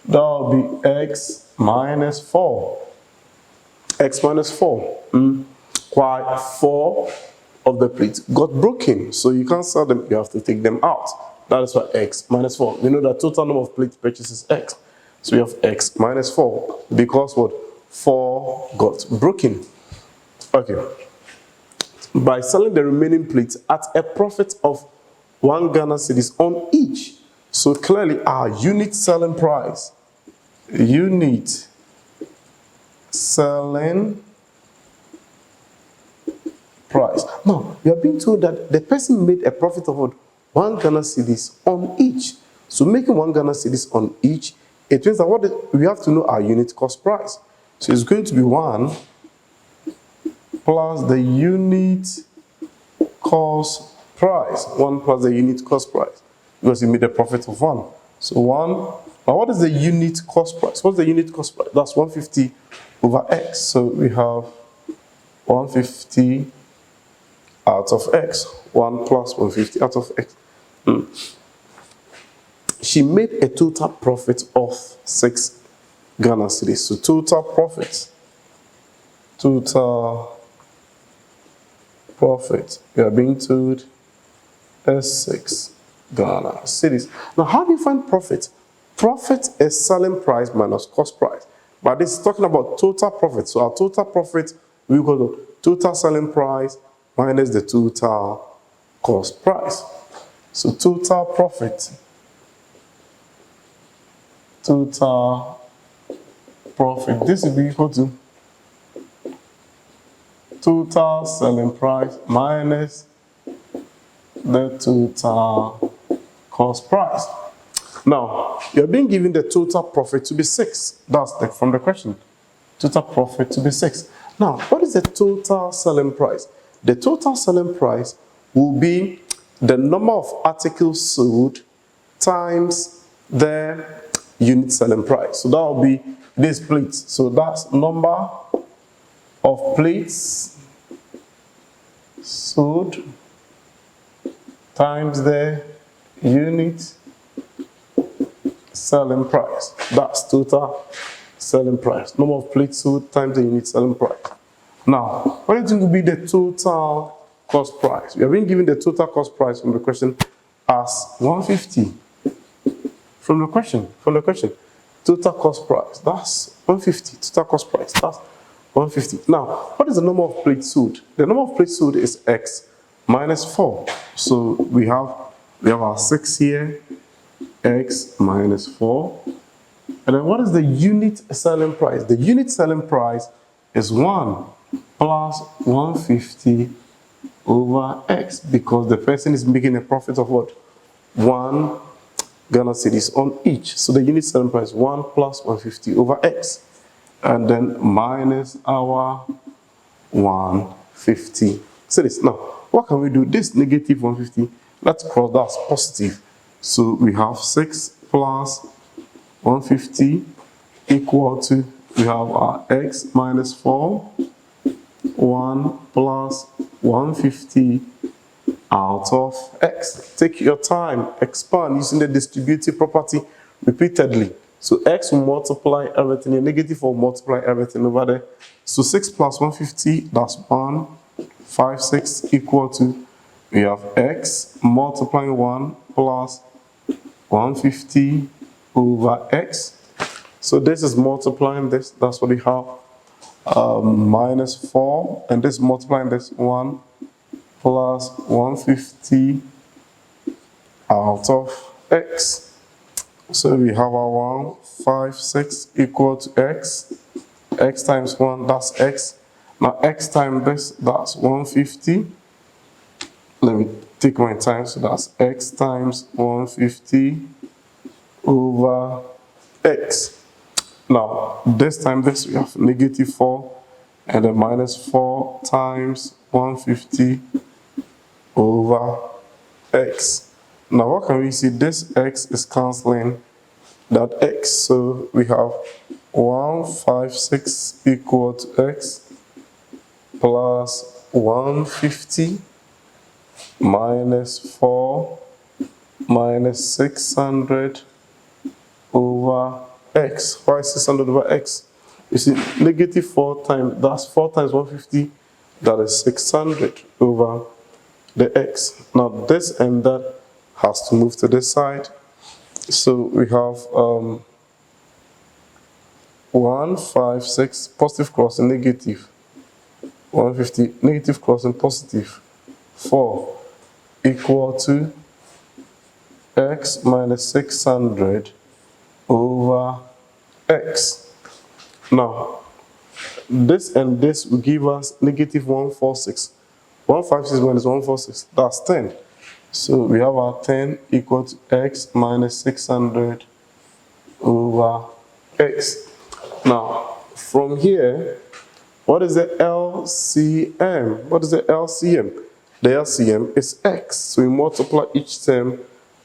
That will be X minus 4. X minus 4. Why? 4 of the plates got broken. So you can't sell them, you have to take them out. That is why X minus 4. We know that total number of plates purchased is X. So we have X minus 4. Because what? 4 got broken. Okay. By selling the remaining plates at a profit of 1 Ghana cedis on each. So clearly our unit selling price, unit selling price. Now, you are being told that the person made a profit of 1 Ghana cedis on each. So making 1 Ghana cedis on each, it means that we have to know our unit cost price. So it's going to be 1 plus the unit cost price. 1 plus the unit cost price. Because you made a profit of 1. So 1. Now what is the unit cost price? What's the unit cost price? That's 150 over X. So we have 150 out of X. 1 plus 150 out of X. She made a total profit of 6 Ghana cedis. So total profit, we are being told is 6 Ghana cedis. Now, how do you find profit? Profit is selling price minus cost price. But this is talking about total profit. So our total profit will go to total selling price minus the total cost price. So total profit, this will be equal to total selling price minus the total cost price. Now, you're being given the total profit to be 6. That's from the question. Total profit to be 6. Now, what is the total selling price? The total selling price will be the number of articles sold times the unit selling price. So that will be This plates. So that's number of plates sold times the unit selling price. That's total selling price. Number of plates sold times the unit selling price. Now, what do you think will be the total cost price? We have been given the total cost price from the question as 150. From the question, total cost price, that's 150. Total cost price, that's 150. Now, what is the number of plates sold? The number of plates sold is x minus 4. So we have our 6 here, x minus 4. And then what is the unit selling price? The unit selling price is 1 plus 150 over x, because the person is making a profit of what? 1 Ghana cedis on each. So the unit selling price is 1 plus 150 over x. And then minus our 150 cedis. Now, what can we do? This negative 150, let's cross, that's positive. So we have 6 plus 150 equal to, we have our x minus 4, 1 plus 150 out of x. Take your time, expand using the distributive property repeatedly. So x will multiply everything, a negative will multiply everything over there. So 6 plus 150, that's 156 equal to, we have x multiplying 1 plus 150 over x. So this is multiplying this, that's what we have, minus 4, and this multiplying this 1 plus 150 out of x. So we have our 156 equal to x. X times 1, that's x. Now x times this, that's 150. Let me take my time, so that's x times 150 over x. Now this time this, we have negative 4, and then minus 4 times 150 over x. Now what can we see? This x is cancelling that x, so we have 156 equal to x plus 150 minus 4 minus 600 over x. Why 600 over x? You see, negative 4 times, that's 4 times 150, that is 600 over the x. Now this and that has to move to this side. So we have 156 positive crossing negative, 150 negative crossing positive, 4 equal to x minus 600 over x. Now this and this will give us negative 146. 156 minus 146, that's 10. So we have our 10 equal to x minus 600 over x. Now, from here, what is the LCM? What is the LCM? The LCM is x. So we multiply each term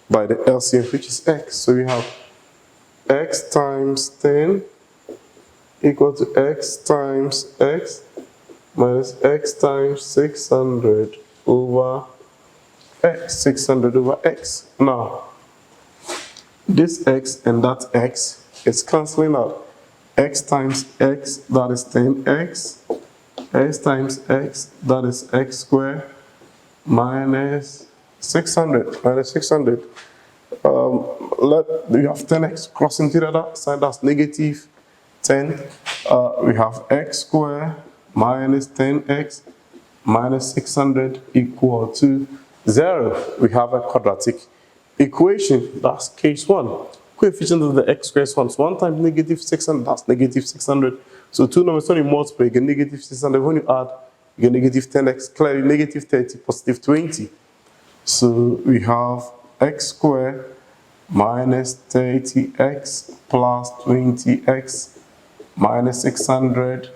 by the LCM, which is x. So we have x times 10 equal to x times x minus x times 600 over x, 600 over x. Now, this x and that x is cancelling out. X times x, that is 10x. X times x, that is x squared, minus 600. Minus 600. We have 10x crossing to the other side, that's negative 10. We have x squared minus 10x minus 600 equal to 0. We have a quadratic equation. That's case 1. Coefficient of the x squared is 1. So 1 times negative 600, that's negative 600. So two numbers, when you multiply, you get negative 600. When you add, you get negative 10x. Clearly, negative 30, positive 20. So we have x squared minus 30x plus 20x minus 600.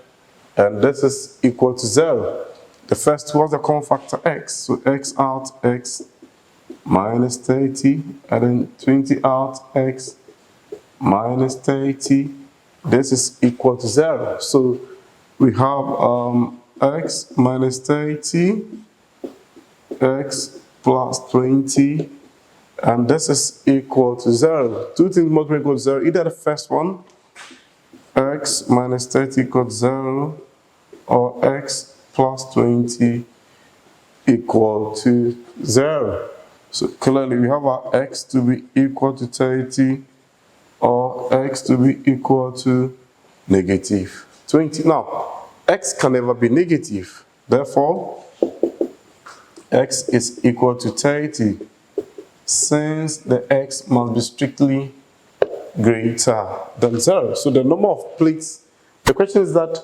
And this is equal to 0. The first was the common factor x. So x out, x minus 30, and then 20 out, x minus 30 this is equal to 0. So we have x minus 30, x plus 20, and this is equal to 0. Two things must be equal to 0. Either the first one, x minus 30 equals 0, or x plus 20 equal to 0. So clearly we have our x to be equal to 30 or x to be equal to negative 20. Now, x can never be negative. Therefore, x is equal to 30 since the x must be strictly greater than 0. So the number of plates, the question is that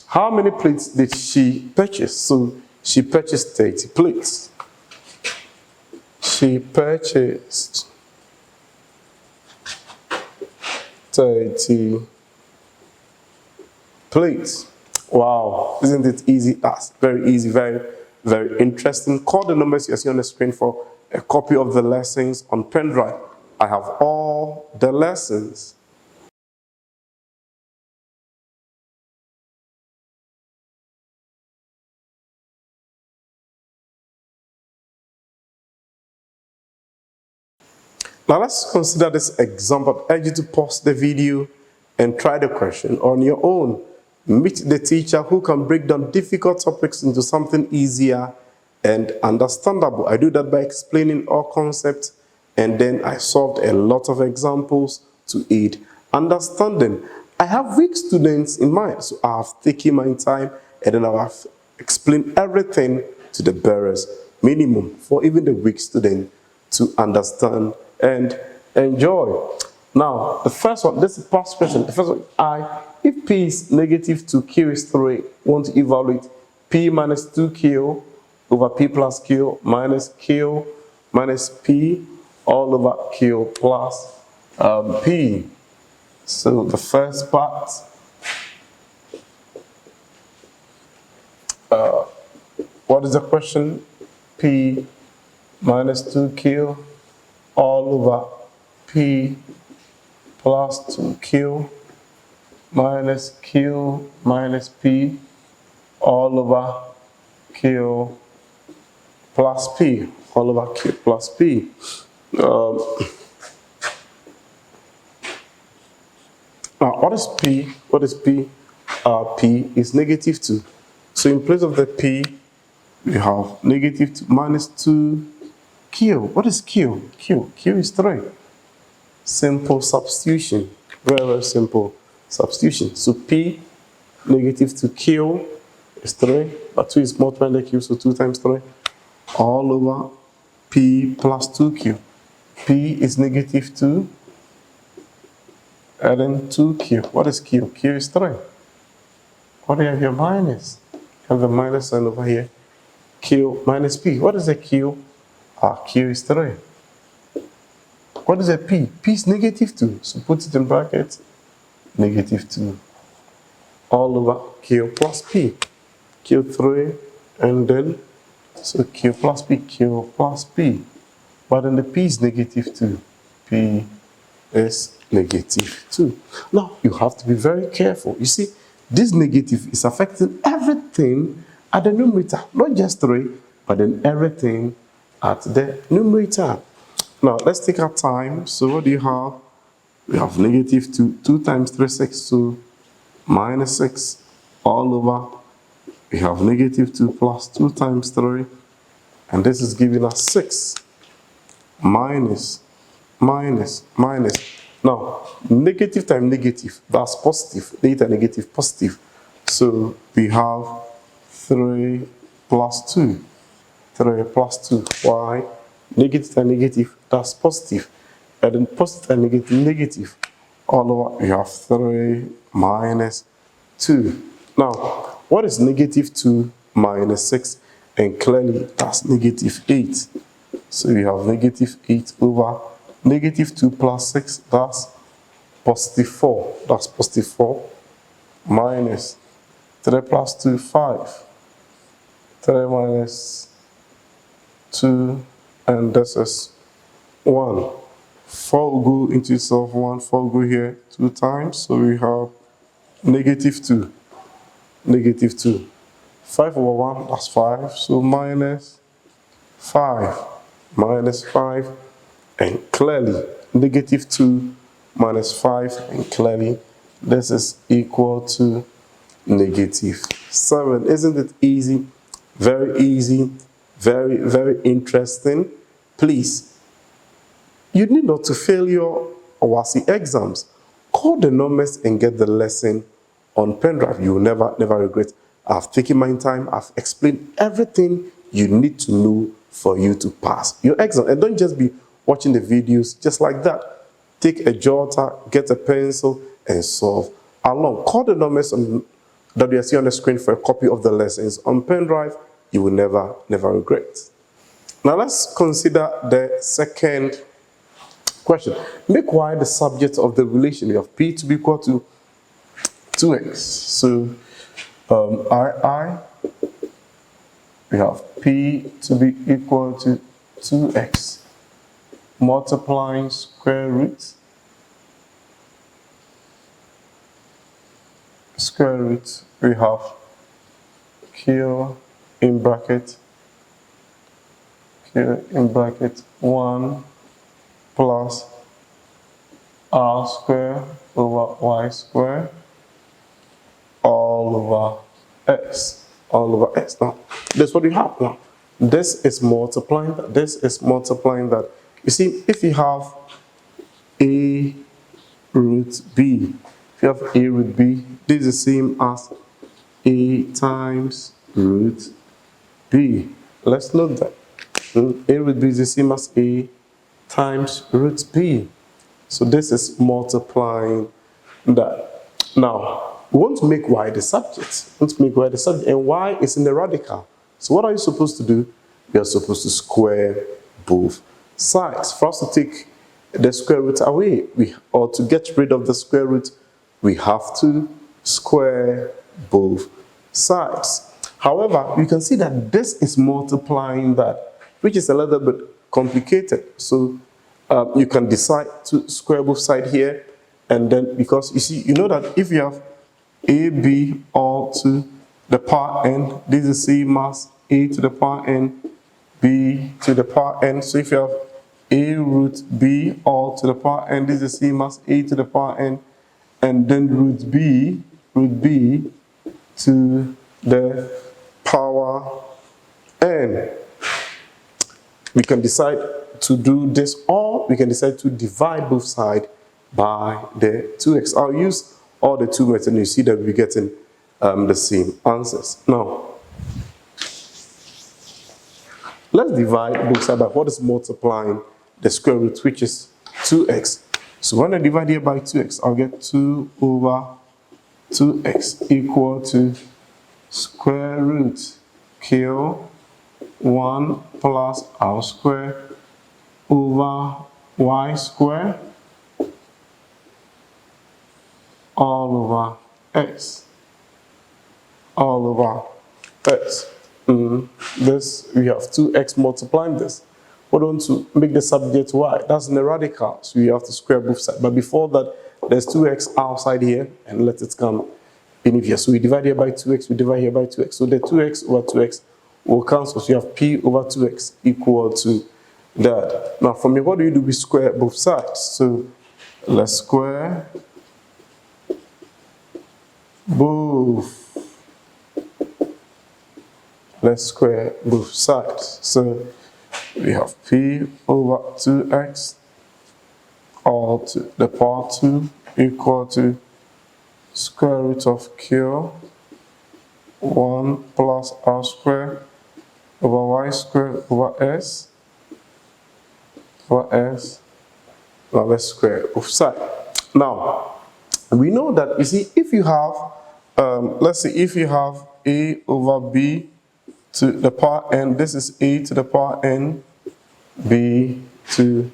how many plates did she purchase? So she purchased 30 plates. She purchased 30 plates. Wow, isn't it easy? That's very easy, very, very interesting. Call the numbers you see on the screen for a copy of the lessons on pen drive. I have all the lessons. Now let's consider this example. I urge you to pause the video and try the question on your own. Meet the teacher who can break down difficult topics into something easier and understandable. I do that by explaining all concepts, and then I solved a lot of examples to aid understanding. I have weak students in mind, so I have taken my time and then I have explained everything to the barest minimum for even the weak student to understand and enjoy. Now, the first one, this is the past question. The first one, if p is negative 2, q is 3, want to evaluate p minus 2q over p plus q minus p all over q plus p. So the first part, what is the question? P minus 2q all over p plus 2q minus q minus p all over q plus p, all over q plus p. Now, what is p? What is p? P is negative 2. So in place of the p, we have negative 2 minus 2q. What is q? Q is 3. Simple substitution. Very, very simple substitution. So p negative 2q is 3, but 2 is multiplied by q, so 2 times 3 all over p plus 2q. P is negative 2 and then 2q. What is q? Q is 3. What do you have here? Minus. Have the minus sign over here. Q minus p. What is a q? Q is 3. What is a p? P is negative 2. So put it in brackets. Negative 2 all over q plus p. Q3 and then, so q plus p, q plus p. But then the p is negative 2. P is negative 2. Now, you have to be very careful. You see, this negative is affecting everything at the numerator. Not just 3, but then everything at the numerator. Now, let's take our time. So what do you have? We have negative 2. 2 times 3, 6. So minus 6 all over. We have negative 2 plus 2 times 3. And this is giving us 6. Minus. Now, negative times negative, that's positive. Data negative, positive. So we have 3 plus 2. 3 plus 2. Why? Negative times negative, that's positive. And then positive times negative, negative. All over, we have 3 minus 2. Now, what is negative 2 minus 6? And clearly, that's negative 8. So we have negative 8 over negative 2 plus 6, that's positive 4. That's positive 4 minus 3 plus 2, 5. 3 minus 2, and this is 1. 4 will go into itself 1, 4 will go here 2 times, so we have negative 2, negative 2. 5 over 1, that's 5, so minus 5, minus 5, and clearly negative 2 minus 5, and clearly this is equal to negative 7. Isn't it easy? Very easy, very, very interesting. Please, you need not to fail your OWASI exams. Call the numbers and get the lesson on pen drive. You will never regret. I've taken my time. I've explained everything you need to know for you to pass your exam. And don't just be watching the videos just like that. Take a jotter, get a pencil, and solve along. Call the numbers that you see on the screen for a copy of the lessons on pen drive. You will never regret. Now let's consider the second question. Make y the subject of the relation. You have p to be equal to 2x. So we have p to be equal to 2x multiplying square root we have q in bracket 1 plus r square over y square all over x. Now, that's what we have now. This is multiplying that. This is multiplying that. You see, if you have a root b, if you have a root b, this is the same as a times root b. Let's note that. A root b is the same as a times root b. So this is multiplying that. Now, we want to make y the subject. And y is in the radical. So what are you supposed to do? You are supposed to square both sides. For us to take the square root away, or to get rid of the square root, we have to square both sides. However, you can see that this is multiplying that, which is a little bit complicated. So you can decide to square both sides here, and then because you see, you know that if you have ab all to the power n, this is the same as a to the power n, b to the power n. So if you have a root b all to the power n, this is the same as a to the power n, and then root b to the power n. We can decide to do this, or we can decide to divide both sides by the 2x. I'll use all the two methods, and you see that we're getting the same answers. Now, let's divide both sides by what is multiplying the square root, which is 2x. So when I divide here by 2x, I'll get 2 over 2x equal to square root q 1 plus r square over y square all over x. This, we have 2x multiplying this. We want to make the subject y. That's in the radical, so you have to square both sides. But before that, there's 2x outside here, and let it come in here. So we divide here by 2x, we divide here by 2x. So the 2x over 2x will cancel. So you have p over 2x equal to that. Now from here, what do? We square both sides. So let's square both. Let's square both sides. So we have p over 2x all to the power 2 equal to square root of q 1 plus r square over y square over s. Now let's square both sides. Now we know that, you see, if you have let's say if you have a over b to the power n, this is a to the power n, b to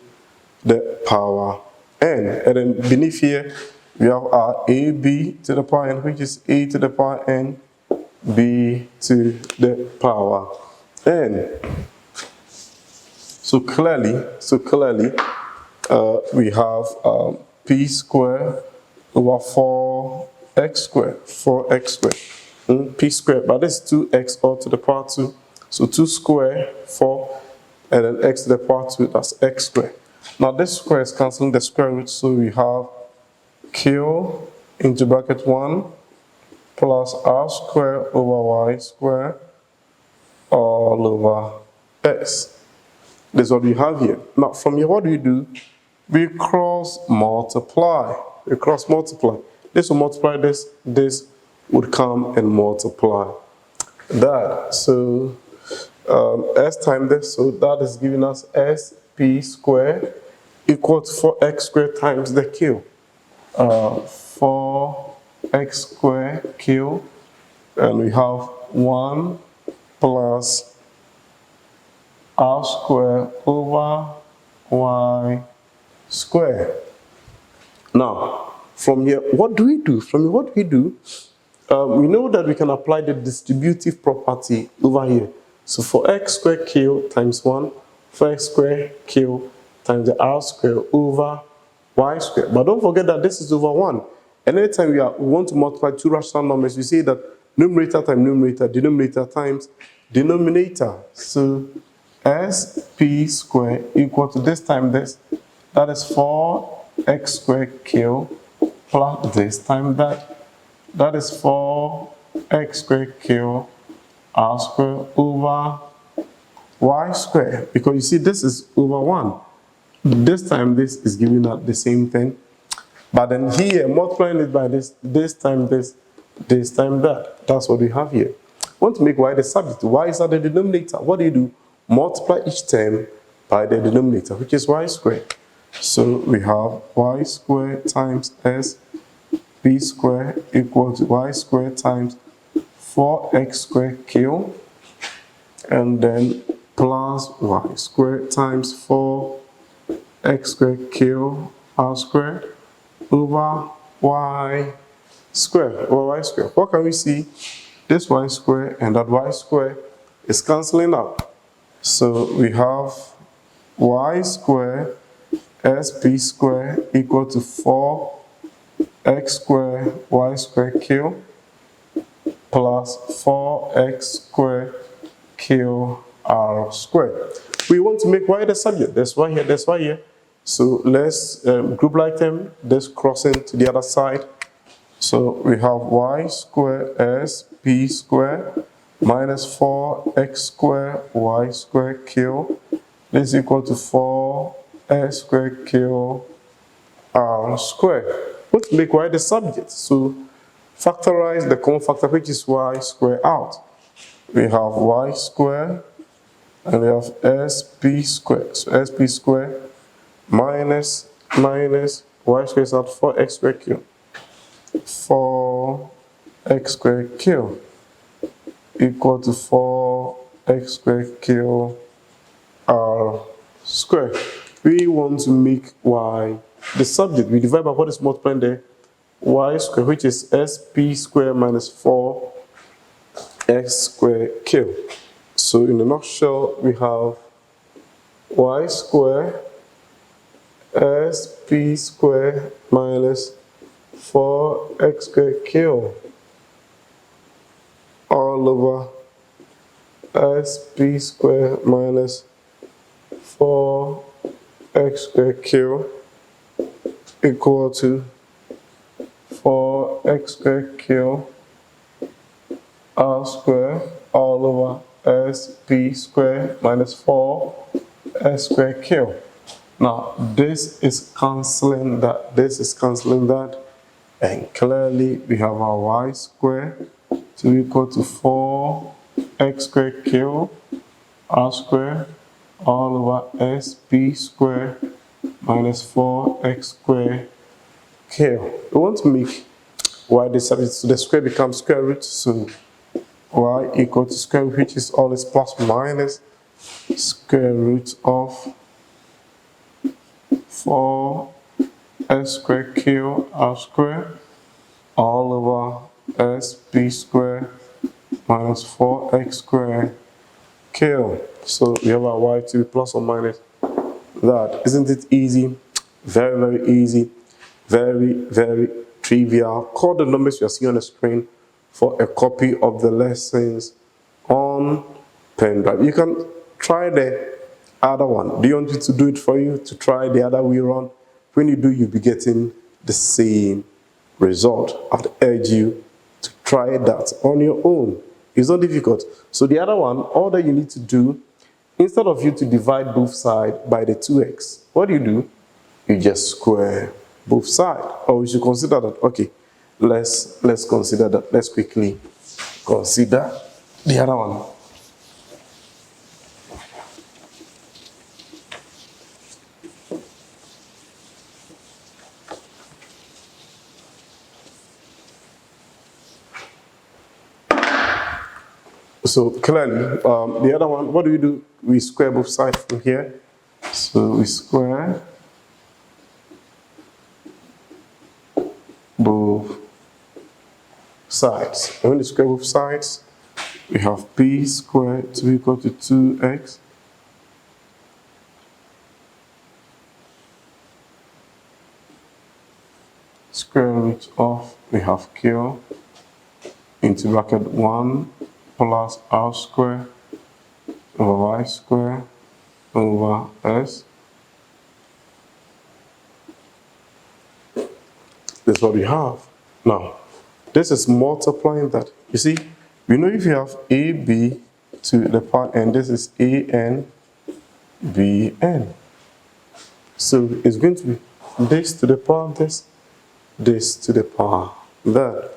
the power n, and then beneath here we have our ab to the power n, which is a to the power n, b to the power n. So clearly we have p squared over 4x squared, 4x squared, p squared, but this is 2x all to the power 2. So 2 squared, 4, and then x to the power 2, that's x squared. Now this square is cancelling the square root, so we have q into bracket 1 plus r squared over y squared all over x. This is what we have here. Now from here, what do? We cross multiply. We cross multiply. This will multiply this. This would come and multiply that. So s times this. So that is giving us sp squared equal to 4x squared times the q. 4x squared q, and we have 1 plus r squared over y squared. Now, from here, what do we do? From here, what do we do? We know that we can apply the distributive property over here. So for x squared q times 1, 4x squared q times the r squared over y squared. But don't forget that this is over 1. And anytime we want to multiply two rational numbers, we say that numerator times numerator, denominator times denominator. So sp squared equal to this time this, that is 4x squared q plus this time that, that is 4x squared q r squared over y squared. Because you see this is over 1. This time this is giving us the same thing. But then here, multiplying it by this, this time this, this time that. That's what we have here. We want to make y the subject. Y is at the denominator. What do? Multiply each term by the denominator, which is y squared. So we have y squared times s p squared equal to y squared times 4x squared q, and then plus y squared times 4x squared q r squared over y squared, over y squared. What can we see? This y squared and that y squared is cancelling out. So we have y squared sp squared equal to 4x squared y squared q plus 4x squared q r squared. We want to make y the subject. There's y here, there's y here. So let's group like them, this crossing to the other side. So we have y squared sp squared minus 4x squared y squared q. This is equal to 4x squared q r squared. Let's make y the subject. So factorize the common factor, which is y squared out. We have y squared and we have sp squared. So sp squared minus y squared is at 4x squared q. 4x squared q equal to 4x squared q r squared. We want to make y the subject. We divide by what is multiplying there, y squared, which is sp squared minus 4x squared q. So in a nutshell, we have y squared sp squared minus 4x squared q all over sp squared minus 4x squared q equal to 4x squared q r squared all over sp squared minus 4x squared q. Now this is cancelling that, this is cancelling that, and clearly we have our y squared to equal to 4x squared q r squared all over sp squared minus 4x squared q. We want to make y the subject, so the square becomes square root, so y equal to square root, which is always plus minus square root of 4x squared q r squared all over sp squared minus 4x squared q. So we have our y to be plus or minus that. Isn't it easy? Very, very easy. Very, very trivial. Call the numbers you are seeing on the screen for a copy of the lessons on pen drive. You can try the other one. Do you want me to do it for you, to try the other way around? When you do, you'll be getting the same result. I'd urge you to try that on your own. It's not difficult. So the other one, all that you need to do, instead of you to divide both sides by the 2x, what do? You just square both sides. Or we should consider that. Okay, let's consider that. Let's quickly consider the other one. So clearly, the other one, what do? We square both sides from here. So we square both sides. And when you square both sides, we have p squared to be equal to 2x square root of, we have q into bracket 1 plus r square over y square over s. That's what we have. Now, this is multiplying that. You see, we know if you have ab to the power n, this is an bn. So it's going to be this to the power this to the power that.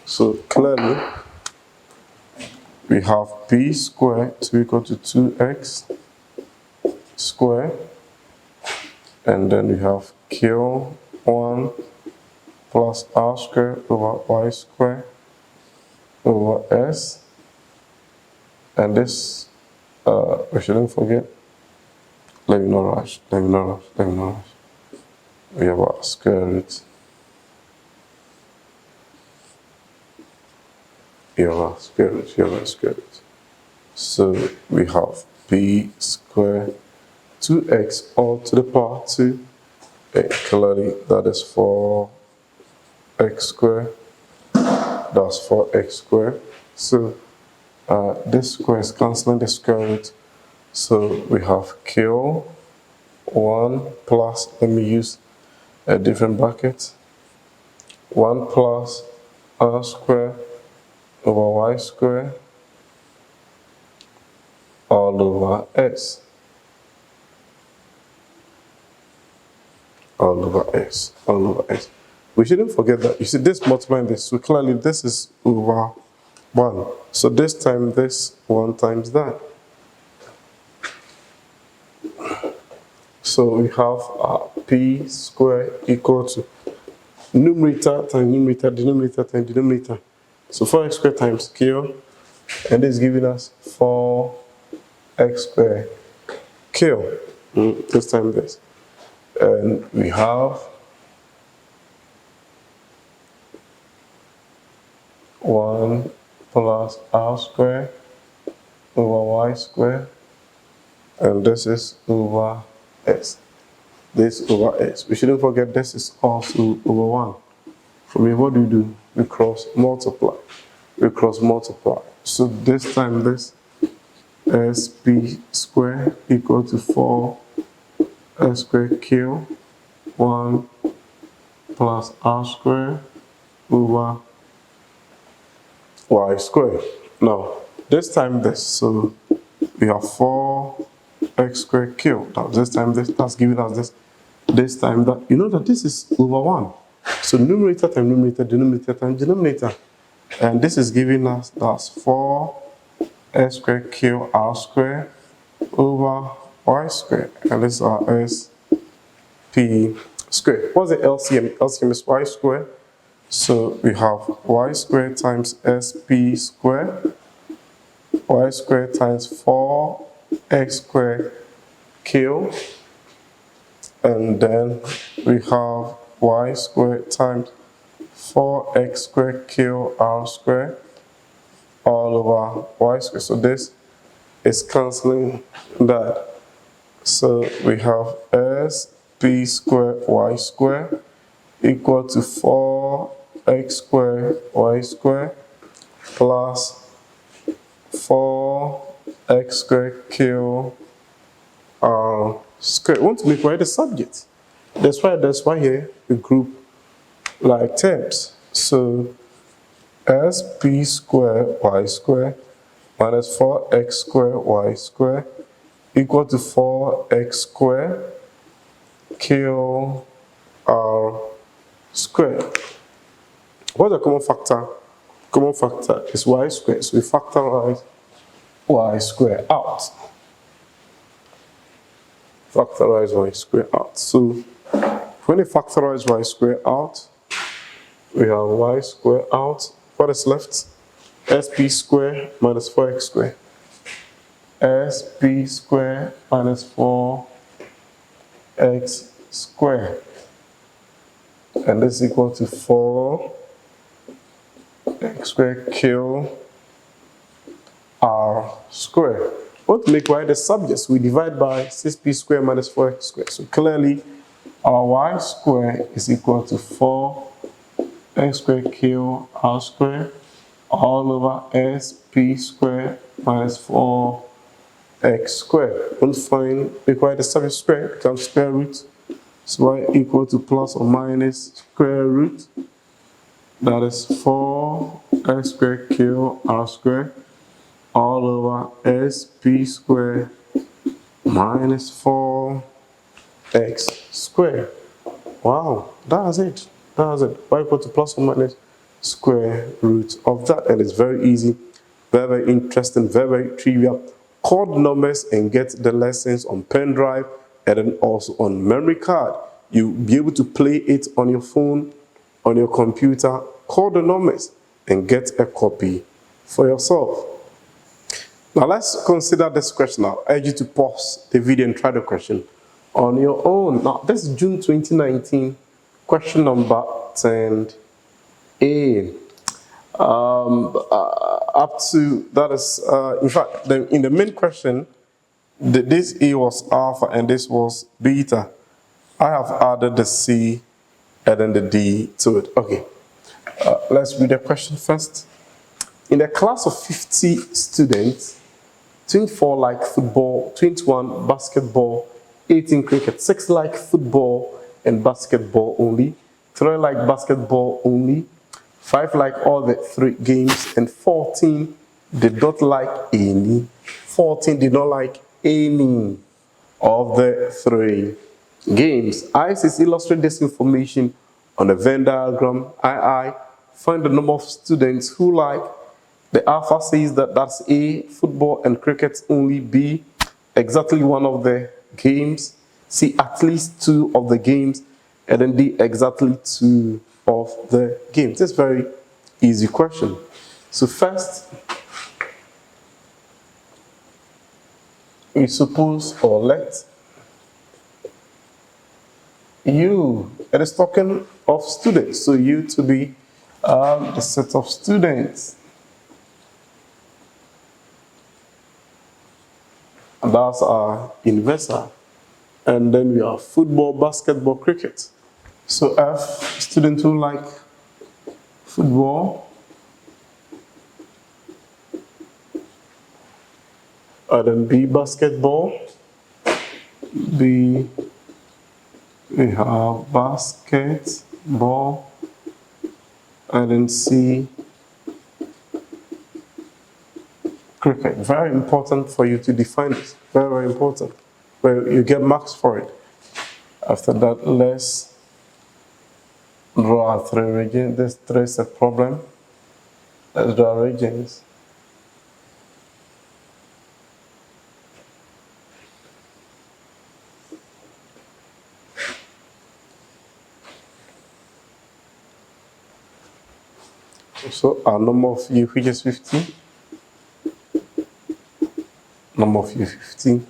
So clearly, we have p squared to equal to 2x squared, and then we have q1 plus r squared over y squared over s, and this, we shouldn't forget, let me not rush. We have our square root. Square root. So we have p squared 2x all to the power 2. Clearly, that is 4x squared. That's 4x squared. So this square is cancelling the square root. So we have q1 plus, let me use a different bracket, 1 plus r squared over y squared all over s. All over s. We shouldn't forget that. You see, this multiplying this, so clearly this is over 1. So this time this, 1 times that. So we have p squared equal to numerator times numerator, denominator times denominator. So 4x squared times q, and this is giving us 4x squared q. This time this. And we have 1 plus r squared over y squared, and this is over s. This over s. We shouldn't forget this is also over 1. From here, what do? We cross multiply. So this time this sp squared equal to 4s squared q 1 plus r squared over y squared. Now this time this, so we have 4x squared q. Now this time this, that's giving us this time that. You know that this is over 1. So numerator times numerator, denominator times denominator. And this is giving us, that's 4s squared q r squared over y squared. And this is our sp squared. What's the LCM? LCM is y squared. So we have y squared times sp squared, y squared times 4x squared q, and then we have y squared times 4x squared q r squared all over y squared. So this is cancelling that. So we have SP squared y squared equal to 4x squared y squared plus 4x squared q r squared. We want to make y the subject. That's why here we group like terms. So SP squared y squared minus 4x squared y squared equal to 4x squared q r squared. What's the common factor? Common factor is y squared. So we factorize y squared out. Factorize y squared out. So when we factorize y squared out, we have y squared out. What is left? SP squared minus 4x squared. SP squared minus 4x squared. And this is equal to 4x squared q r squared. What to make y the subjects? We divide by 6p squared minus 4x squared. So clearly, our y squared is equal to 4x squared q r squared all over sp squared minus 4x squared. We'll find make y the subject square becomes square root. So y equal to plus or minus square root. That is 4x squared q r squared all over sp squared minus 4x squared. Wow, that's it. That's it. Y equal to plus or minus square root of that. And it's very easy, very, very interesting, very, very trivial. Code numbers and get the lessons on pen drive and then also on memory card. You'll be able to play it on your phone, on your computer, call the numbers and get a copy for yourself. Now let's consider this question. I urge you to pause the video and try the question on your own. Now this is June 2019, question number 10A. Up to, that is, in fact, in the main question, this A was alpha and this was beta. I have added the C and then the D to it. Okay, let's read the question first. In a class of 50 students, 24 like football, 21 basketball, 18 cricket, 6 like football and basketball only, 3 like basketball only, 5 like all the 3 games, and 14 did not like any. 14 did not like any of the 3 games. I says illustrate this information on the Venn diagram. I find the number of students who like. The alpha says that that's A, football and cricket only. B, exactly 1 of the games. C, at least 2 of the games. And then D, exactly 2 of the games. This is a very easy question. So first, we suppose or let U, it is talking of students. So U to be the set of students. And that's our inverser. And then we have football, basketball, cricket. So F, students who like football. And then B, basketball. B, we have basketball. And then C, cricket. Very important for you to define it. Very, very important. Where you get marks for it. After that, let's draw 3 regions. This 3 is a problem. Let's draw regions. So our number of U, which is 15. Number of U, 15.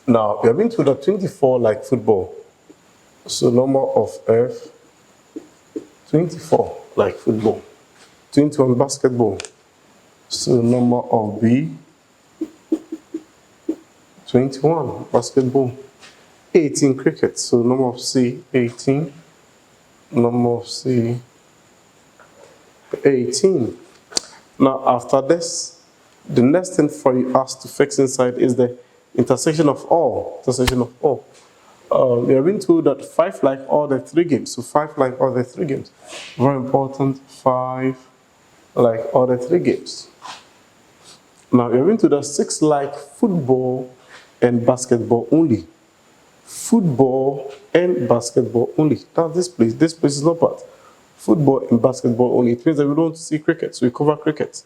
Now, we are being told that 24 like football. So number of F, 24 like football. 21 basketball. So number of B, 21 basketball, 18 cricket. So number of C 18, number of C 18. Now after this, the next thing for us to fix inside is the intersection of all. Intersection of all. We have been told that 5 like all the 3 games. So 5 like all the 3 games. Very important. 5 like all the 3 games. Now we have been told that 6 like football and basketball only. Football and basketball only. That's this place. This place is not part. Football and basketball only. It means that we don't see cricket, so we cover cricket.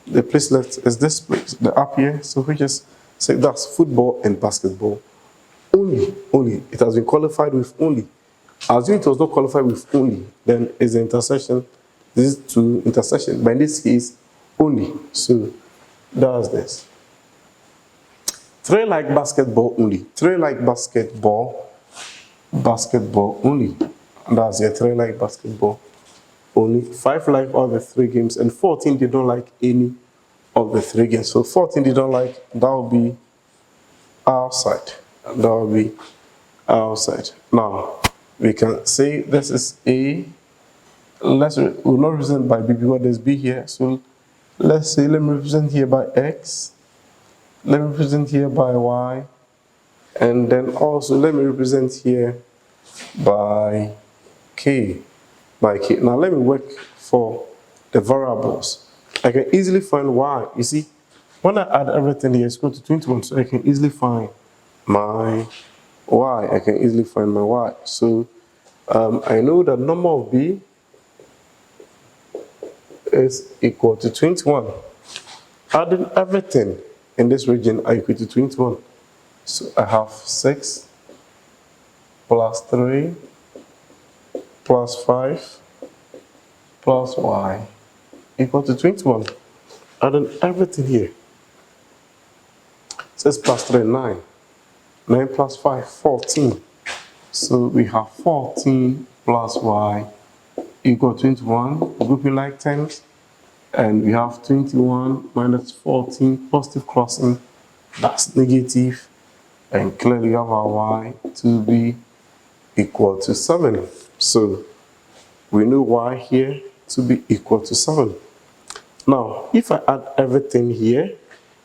The place left is this place, the up here, so which is, so that's football and basketball only. Only. It has been qualified with only. As if it was not qualified with only, then it's the intersection. This is to intersection, but in this case, only. So that's this. 3 like basketball only. 3 like basketball only. That's it. 3 like basketball only. 5 like all the 3 games, and 14 they don't like any of the 3 games. So 14 they don't like, that will be outside. That will be outside. Now we can say this is A. We'll not represent by B because there's B here. So let's say, let me represent here by X. Let me represent here by Y. And then also let me represent here by K. By K. Now let me work for the variables. I can easily find Y. You see, when I add everything here, it's equal to 21. So I can easily find my Y. I can easily find my Y. So I know that number of B is equal to 21. Adding everything in this region are equal to 21. So I have 6 plus 3 plus 5 plus Y equal to 21. Adding everything here. 6 plus 3, 9. 9 plus 5, 14. So we have 14 plus Y equal to 21, grouping like terms, and we have 21 minus 14, positive crossing, that's negative, and clearly we have our Y to be equal to 7. So we know Y here to be equal to 7. Now, if I add everything here,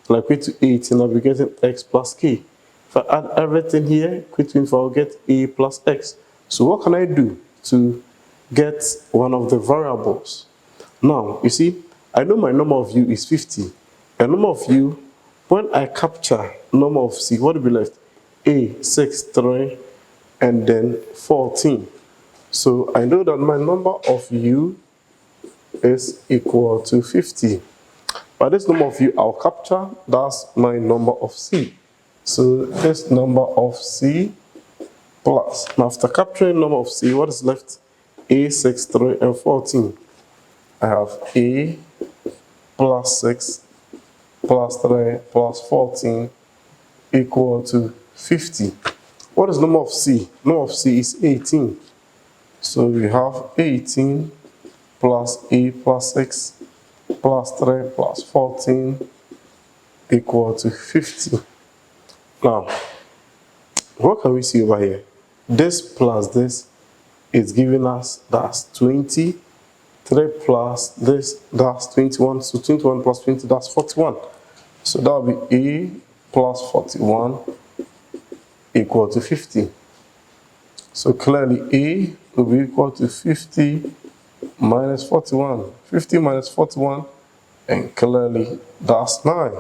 like equal to 18, I'll be getting X plus K. If I add everything here, equal to 24, I'll get A plus X. So what can I do to get one of the variables? Now, you see, I know my number of U is 50. A number of U, when I capture number of C, what will be left? A, 6, 3, and then 14. So I know that my number of U is equal to 50. By this number of U I'll capture, that's my number of C. So this number of C plus, now after capturing number of C, what is left? A, 6, 3, and 14. I have A plus 6 plus 3 plus 14 equal to 50. What is number of C? Number of C is 18. So we have 18 plus A plus 6 plus 3 plus 14 equal to 50. Now, what can we see over here? This plus this is giving us, that's 20. 3 plus this, that's 21. So 21 plus 20, that's 41. So that will be A plus 41 equal to 50. So clearly A will be equal to 50 minus 41. 50 minus 41, and clearly that's 9.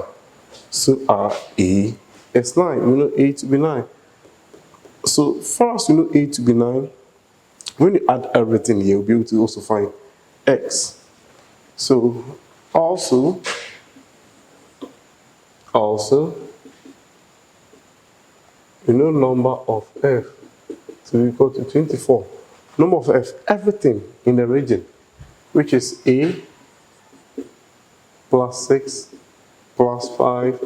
So our A is 9. We know A to be 9. So first we know A to be 9. When you add everything here, we'll be able to also find X. So also we know number of F to be equal to 24. Number of F, everything in the region, which is A plus 6 plus 5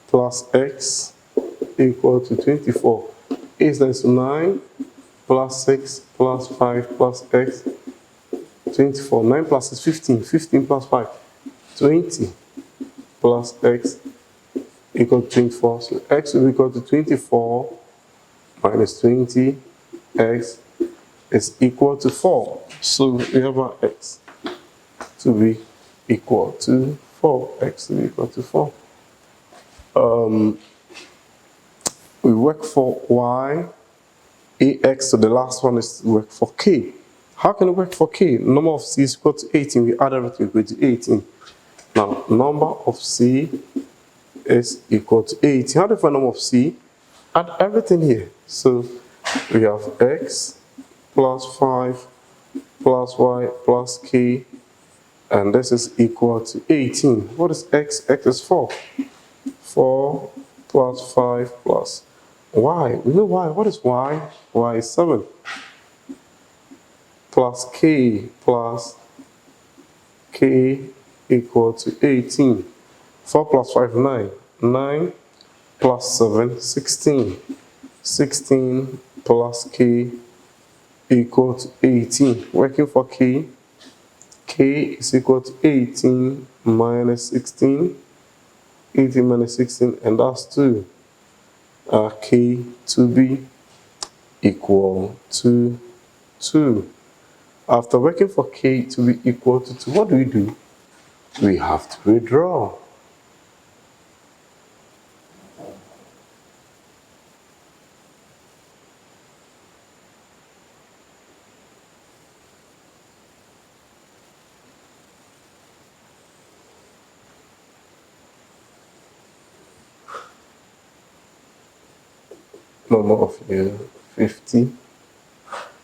plus X equal to 24. A is equal to 9 plus 6 plus 5 plus X, 24. 9 plus is 15. 15 plus 5, 20 plus X equal to 24. So x will be equal to 24 minus 20. X is equal to 4. So we have our x to be equal to 4. X to be equal to 4. We work for y. Ax, so the last one is to work for k. How can we work for k? Number of c is equal to 18. We add everything equal to 18. Now, number of c is equal to 18. How do you find number of c? Add everything here. So we have x plus 5 plus y plus k, and this is equal to 18. What is x? X is 4. 4 plus 5 plus y. We know y. What is y? Y is 7. Plus k equal to 18. 4 plus 5, 9. 9 plus 7, 16. 16 plus k equal to 18. Working for k. K is equal to 18 minus 16. 18 minus 16, and that's 2. K to be equal to 2. After working for k to be equal to 2, what do? We have to withdraw. Number of here 50.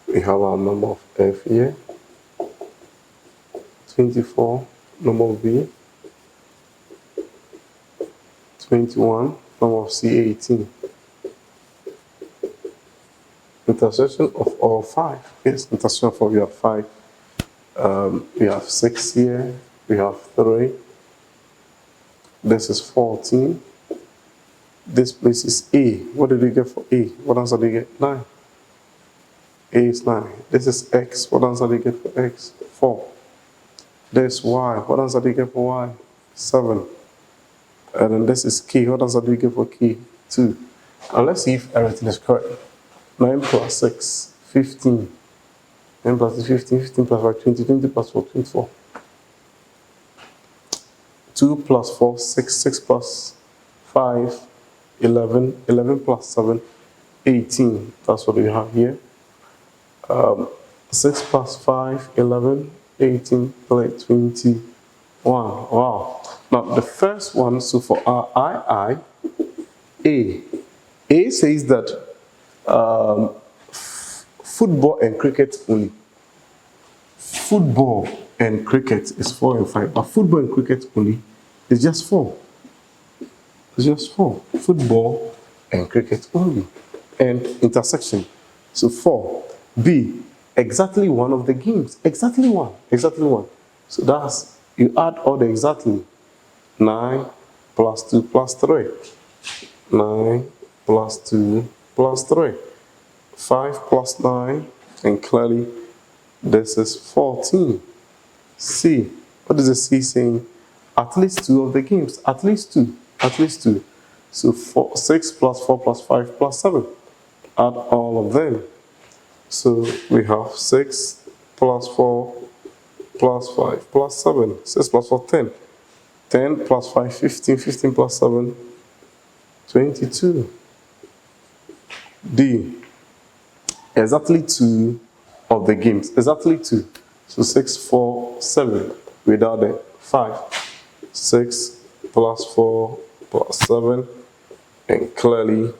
We have our number of f here 24. Number of b 21. Number of c 18. Intersection of all 5. Yes, intersection of all, we have 5. We have 6 here. We have 3. This is 14. This place is A. What did we get for A? What answer did we get? 9. A is 9. This is X. What answer did we get for X? 4. This Y. What answer did we get for Y? 7. And then this is K. What answer did we get for K? 2. Now let's see if everything is correct. 9 plus 6, 15. 9 plus 15, 15 plus 5, 20, 20 plus 4, 24. 2 plus 4, 6, 6 plus 5, 11, 11 plus 7, 18. That's what we have here. 6 plus 5, 11, 18, 21. Wow. Now the first one, so for our A says that football and cricket only. Football and cricket is 4 and 5, but football and cricket only is just 4. It's just 4. Football and cricket only. And intersection. So 4. B. Exactly one of the games. Exactly one. Exactly one. So that's, you add all the exactly. 9 plus 2 plus 3. 9 plus 2 plus 3. 5 plus 9. And clearly, this is 14. C. What is the C saying? At least 2 of the games. At least 2. At least 2. So 6 plus 4 plus 5 plus 7. Add all of them. So we have 6 plus 4 plus 5 plus 7. 6 plus 4, 10. 10 plus 5, 15. 15 plus 7, 22. D. Exactly 2 of the games. Exactly 2. So 6, 4, 7. Without the 5. 6 plus 4 plus 7. And clearly,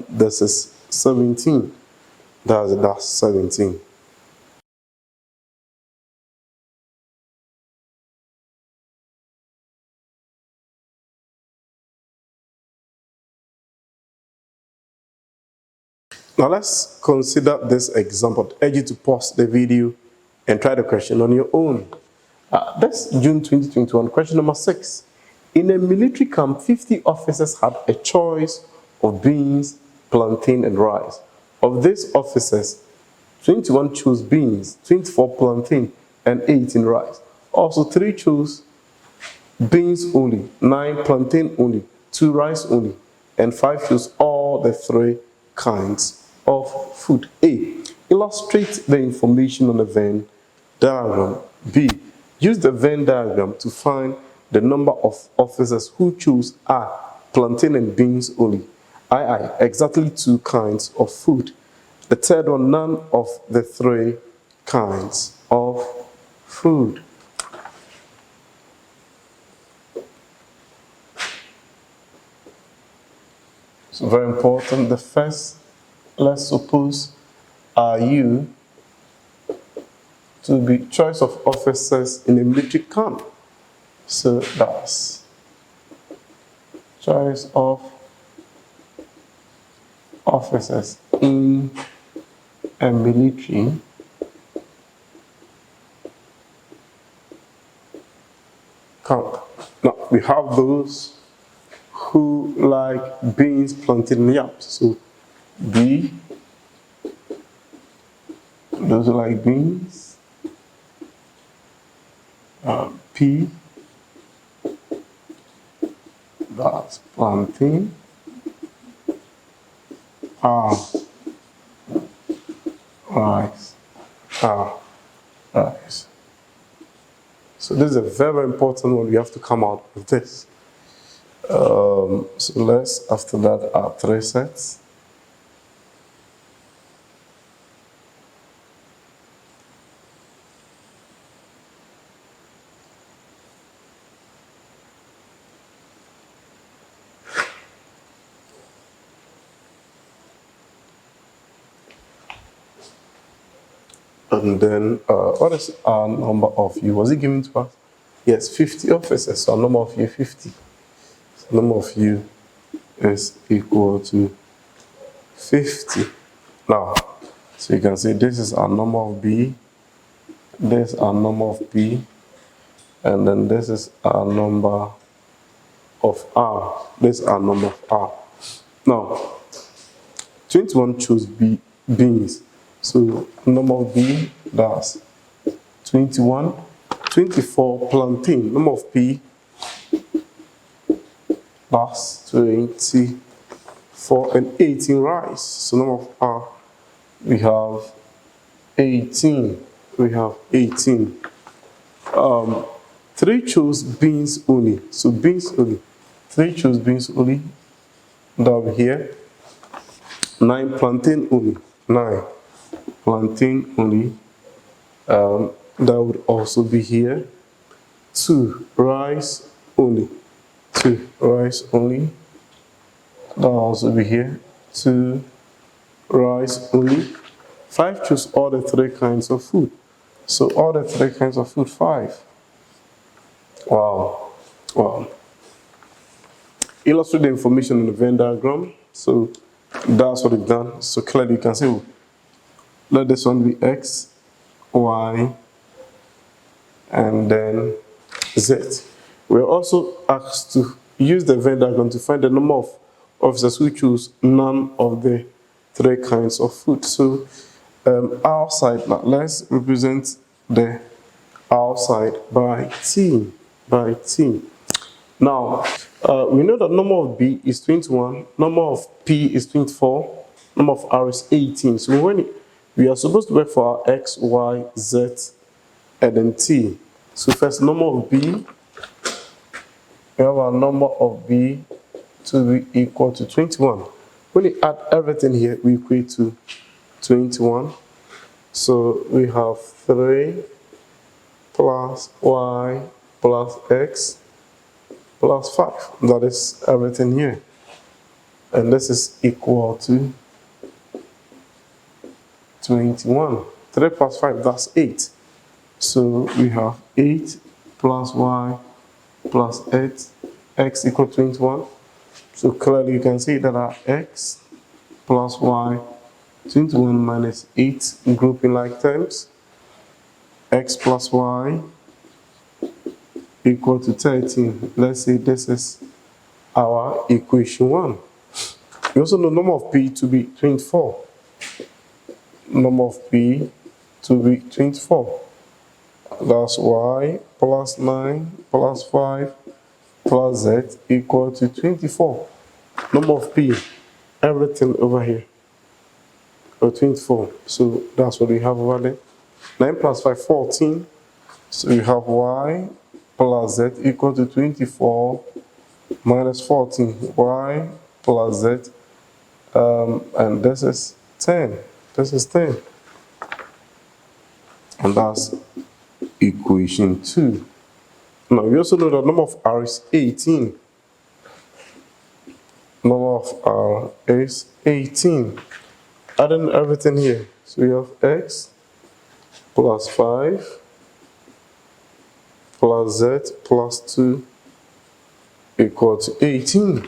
this is 17. That's 17. Now let's consider this example. I urge you to pause the video and try the question on your own. That's June 2021, question number 6. In a military camp, 50 officers had a choice of beans, plantain, and rice. Of these officers, 21 chose beans, 24 plantain, and 18 rice. Also, 3 chose beans only, 9 plantain only, 2 rice only, and 5 choose all the 3 kinds of food. A. Illustrate the information on the Venn diagram. B. Use the Venn diagram to find the number of officers who choose A. Plantain and beans only. II. Exactly 2 kinds of food. The third one, none of the 3 kinds of food. It's very important. The first, let's suppose, are you to be choice of officers in a military camp. So that's choice of officers in a military camp. Now we have those who like beans, plantain, and yams. So B, those who like beans. P, that's plantain. R, rice. R, rice. So this is a very important one. We have to come out with this. So let's, after that, our 3 sets. And then, what is our number of you? Was it given to us? Yes, 50 officers. So our number of you, 50. So number of you is equal to 50. Now, so you can see this is our number of B, this is our number of B, and then this is our number of R. This is our number of R. Now, 21 choose beans. So number of B, that's 21. 24 plantain. Number of P, that's 24, and 18 rice. So number of R, we have 18. We have 18. 3 chose beans only. So beans only. 3 chose beans only. That'll be here. 9 plantain only. 9 plantain only. That would also be here. 2 rice only. 2 rice only. That will also be here. 2 rice only. 5 choose all the 3 kinds of food. So all the 3 kinds of food, 5. Wow. Wow. Illustrate the information in the Venn diagram. So that's what we've done. So clearly you can see, let this one be X, Y, and then Z. We're also asked to use the Venn diagram to find the number of officers who choose none of the 3 kinds of food. So outside, now let's represent the outside by T. By T. Now, we know that number of B is 21, number of P is 24, number of R is 18. So when we are supposed to work for our X, Y, Z, and then T. So first, number of B, we have our number of B to be equal to 21. When you add everything here, we equate to 21. So we have 3 plus Y plus X plus 5. That is everything here. And this is equal to 21. 3 plus 5, that's 8. So we have 8 plus Y plus 8, X equal to 21. So clearly you can see that our X plus Y, 21 minus 8, grouping like terms. X plus Y equal to 13. Let's say this is our equation 1. We also know number of P to be 24. Number of P to be 24. That's Y plus 9 plus 5 plus z equal to 24. Number of p, everything over here, or 24. So that's what we have over there. 9 plus 5, 14. So we have y plus z equal to 24 minus 14. Y plus z, and this is 10. This is 10. And that's equation 2. Now we also know that number of r is 18. Number of r is 18. Adding everything here. So we have x plus 5 plus z plus 2 equal to 18.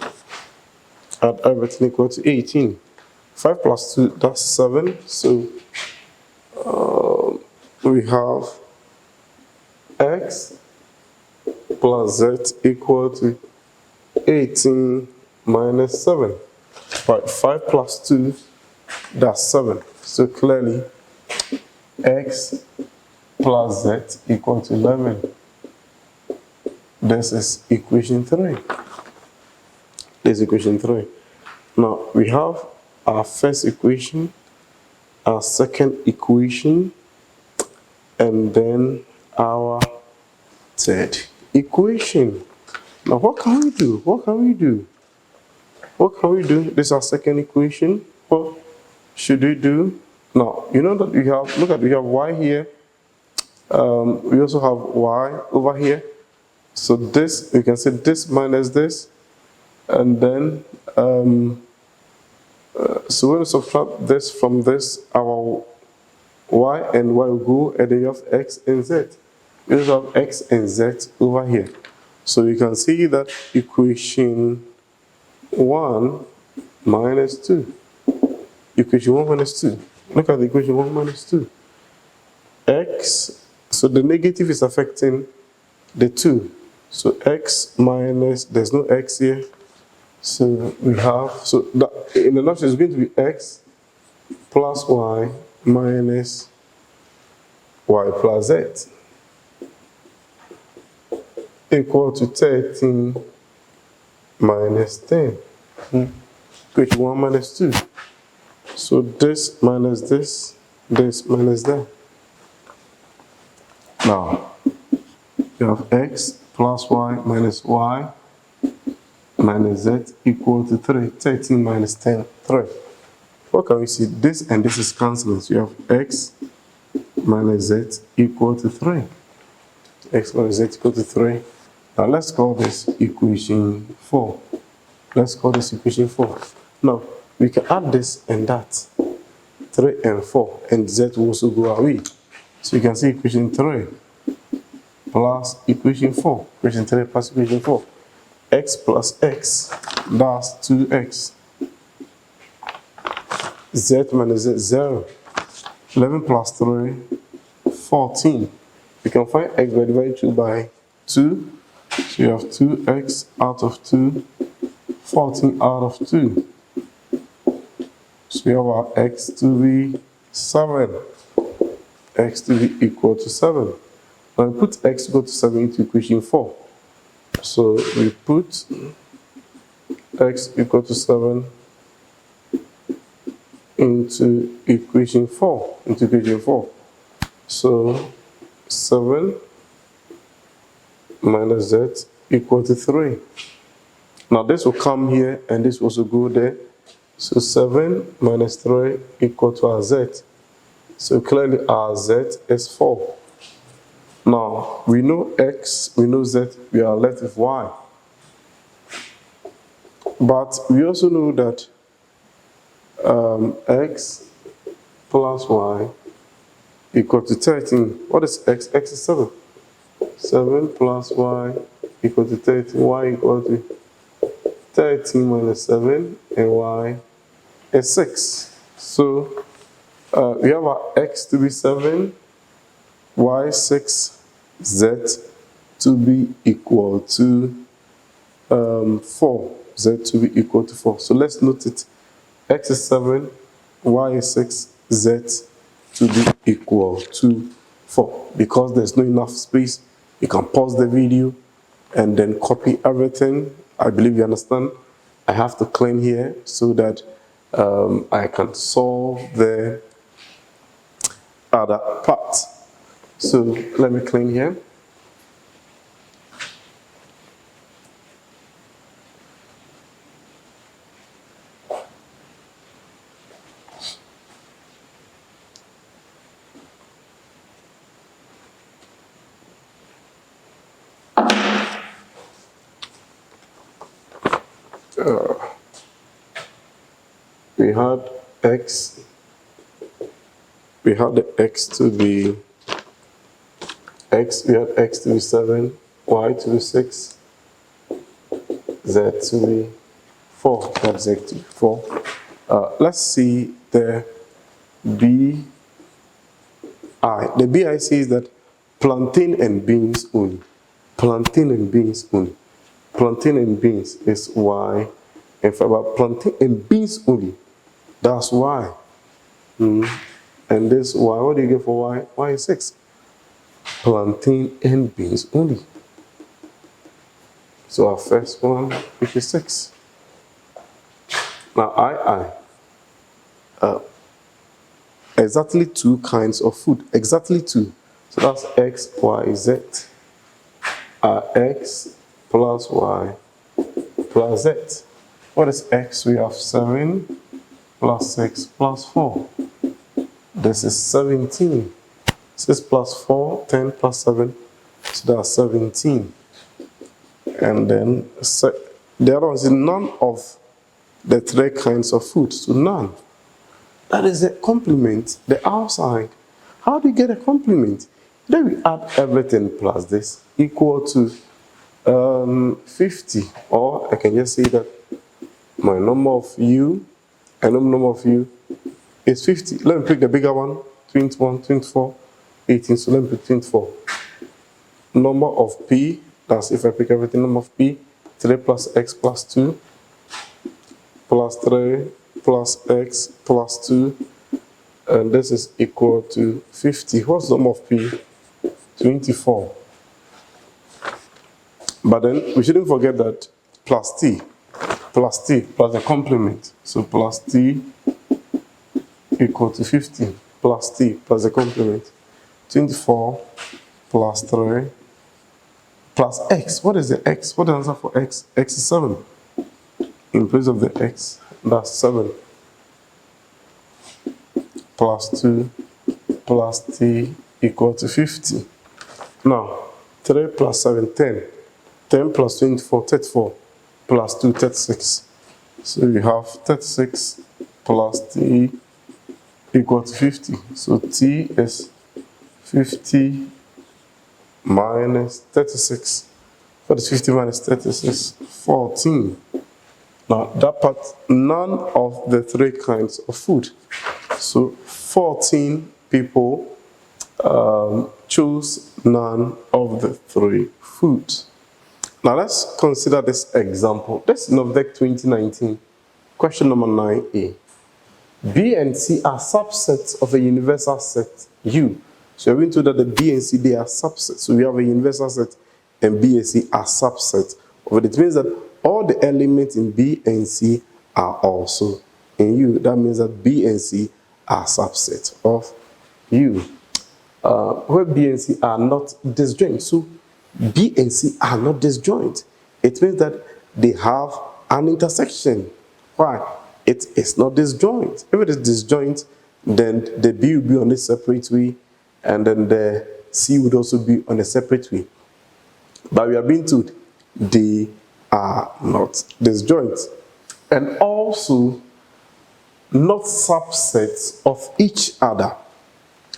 Add everything equal to 18. 5 plus 2, that's 7. So we have x plus z equal to 18 minus 7. Right, 5 plus 2, that's 7. So clearly, x plus z equal to 11. This is equation 3. This is equation 3. Now, we have our first equation, our second equation, and then our third equation. Now, what can we do? What can we do? What can we do? This is our second equation. What should we do? Now, you know that we have, look at, we have y here. We also have y over here. So this, we can say this minus this. And then, so when we subtract this from this, our y and y will go, and then you have x and z. We also have x and z over here. So you can see that equation 1 minus 2. Equation 1 minus 2. Look at the equation 1 minus 2. X, so the negative is affecting the 2. So x minus, there's no x here. So we have, so that, in the nutshell, it's going to be x plus y minus y plus z equal to 13 minus 10. Equation 1 minus 2. So this minus this, this minus that. Now, you have x plus y minus y minus z equal to 3. 13 minus 10, 3. What can we see? This and this is cancelling. So you have x minus z equal to 3. X minus z equal to 3. Now let's call this equation 4. Let's call this equation 4. Now, we can add this and that. 3 and 4. And z will also go away. So you can see equation 3 plus equation 4. Equation 3 plus equation 4. X plus x, that's 2x. Z minus z, 0. 11 plus 3, 14. We can find x by dividing 2 by 2. So you have 2x out of 2, 14 out of 2. So we have our x to be 7. X to be equal to 7. Now we put x equal to 7 into equation 4. So we put x equal to 7 into equation 4. So 7 minus z equal to 3. Now this will come here and this will also go there. So 7 minus 3 equal to our z. So clearly our z is 4. Now we know x, we know z, we are left with y. But we also know that x plus y equal to 13. What is x? X is 7. 7 plus y equal to 13. Y equal to 13 minus 7, and y is 6. So we have our x to be 7, y 6, z to be equal to 4. Z to be equal to 4. So let's note it. X is 7, y is 6, z to be equal to 4. Because there's not enough space, you can pause the video and then copy everything. I believe you understand. I have to clean here so that I can solve the other part. So let me clean here. We had x, we had the x to be x, we had x to be 7, y to be 6, z to be 4, that's z to be 4. Let's see the BI. The BI says that plantain and beans only. Plantain and beans only. Plantain and beans is y. And for about plantain and beans only, that's y. And this y, what do you get for y? Y is 6. Plantain and beans only. So our first one, which is 6. Now exactly 2 kinds of food. Exactly 2. So that's x, y, z. X plus y plus z. What is x? We have 7 plus 6 plus 4. This is 17. 6 plus 4, 10 plus 7. So that's 17. And then the other one is none of the 3 kinds of food. So none. That is a complement, the outside. How do you get a complement? Then we add everything plus this equal to 50. Or I can just say that my number of u and number of u is 50. Let me pick the bigger one, 21, 24, 18. So let me pick 24. Number of p, that's if I pick everything, number of p, 3 plus x plus 2 plus 3 plus x plus 2, and this is equal to 50. What's the number of p? 24. But then we shouldn't forget that plus t plus the complement. So plus t equal to 50 plus t plus the complement. 24 plus 3 plus x. What is the x? What is the answer for x? X is 7. In place of the x, that's 7. Plus 2 plus t equal to 50. Now, 3 plus 7, 10. 10 plus 24, 34. Plus 2, 36. So you have 36 plus t equal to 50. So t is 50 minus 36. What is 50 minus 36? 14. Now that part, none of the 3 kinds of food. So 14 people choose none of the 3 foods. Now let's consider this example. This is NOVEC 2019, question number 9a. B and C are subsets of a universal set U. So we're going to that the B and C, they are subsets. So we have a universal set and B and C are subsets of it. It means that all the elements in B and C are also in U. That means that B and C are subsets of U. Where B and C are not disjoint. So B and C are not disjoint. It means that they have an intersection. Why? It is not disjoint. If it is disjoint, then the B will be on a separate way, and then the C would also be on a separate way. But we are being told they are not disjoint. And also not subsets of each other.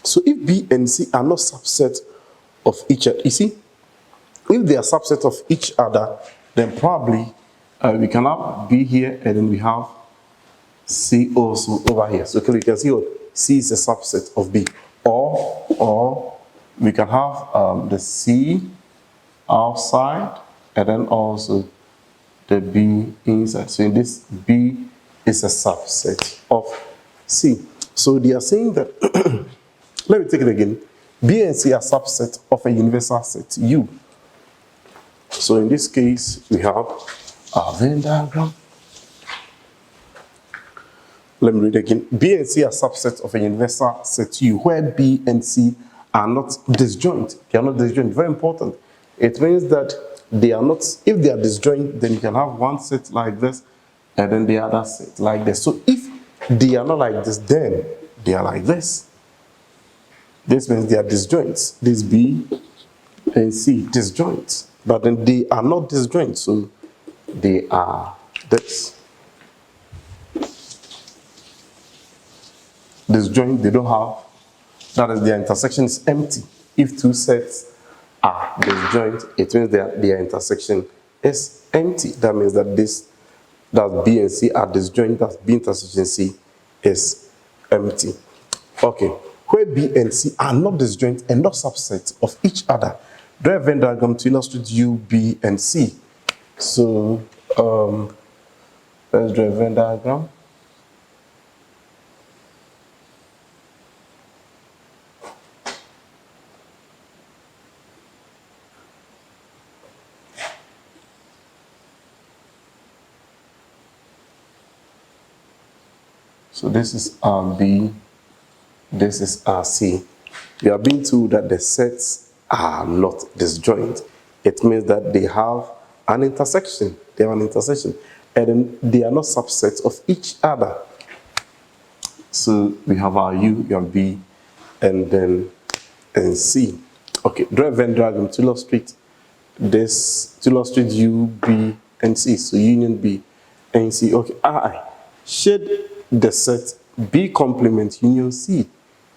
So if B and C are not subsets of each other, you see, if they are subsets of each other, then probably we can have B here and then we have C also over here. So we can see what C is a subset of B. Or we can have the C outside and then also the B inside. So in this, B is a subset of C. So they are saying that, let me take it again. B and C are subsets of a universal set U. So in this case, we have our Venn diagram. Let me read again. B and C are subsets of a universal set U, where B and C are not disjoint. They are not disjoint. Very important. It means that they are not, if they are disjoint, then you can have one set like this and then the other set like this. So if they are not like this, then they are like this. This means they are disjoints. This B and C disjoints. But then they are not disjoint, so they are this. Disjoint, they don't have, that is, their intersection is empty. If two sets are disjoint, it means their intersection is empty. That means that that B and C are disjoint, that B intersection C is empty. Okay, where B and C are not disjoint and not subsets of each other, draw a Venn diagram to illustrate U, B, and C. So let's draw a Venn diagram. So this is B, this is C. We are being told that the sets are not disjoint. It means that they have an intersection. They have an intersection. And then they are not subsets of each other. So we have our U, you have B, and then C. Okay, draw a Venn diagram to illustrate this, to illustrate U, B, and C. So union B and C. Okay, I shade the set B complement union C.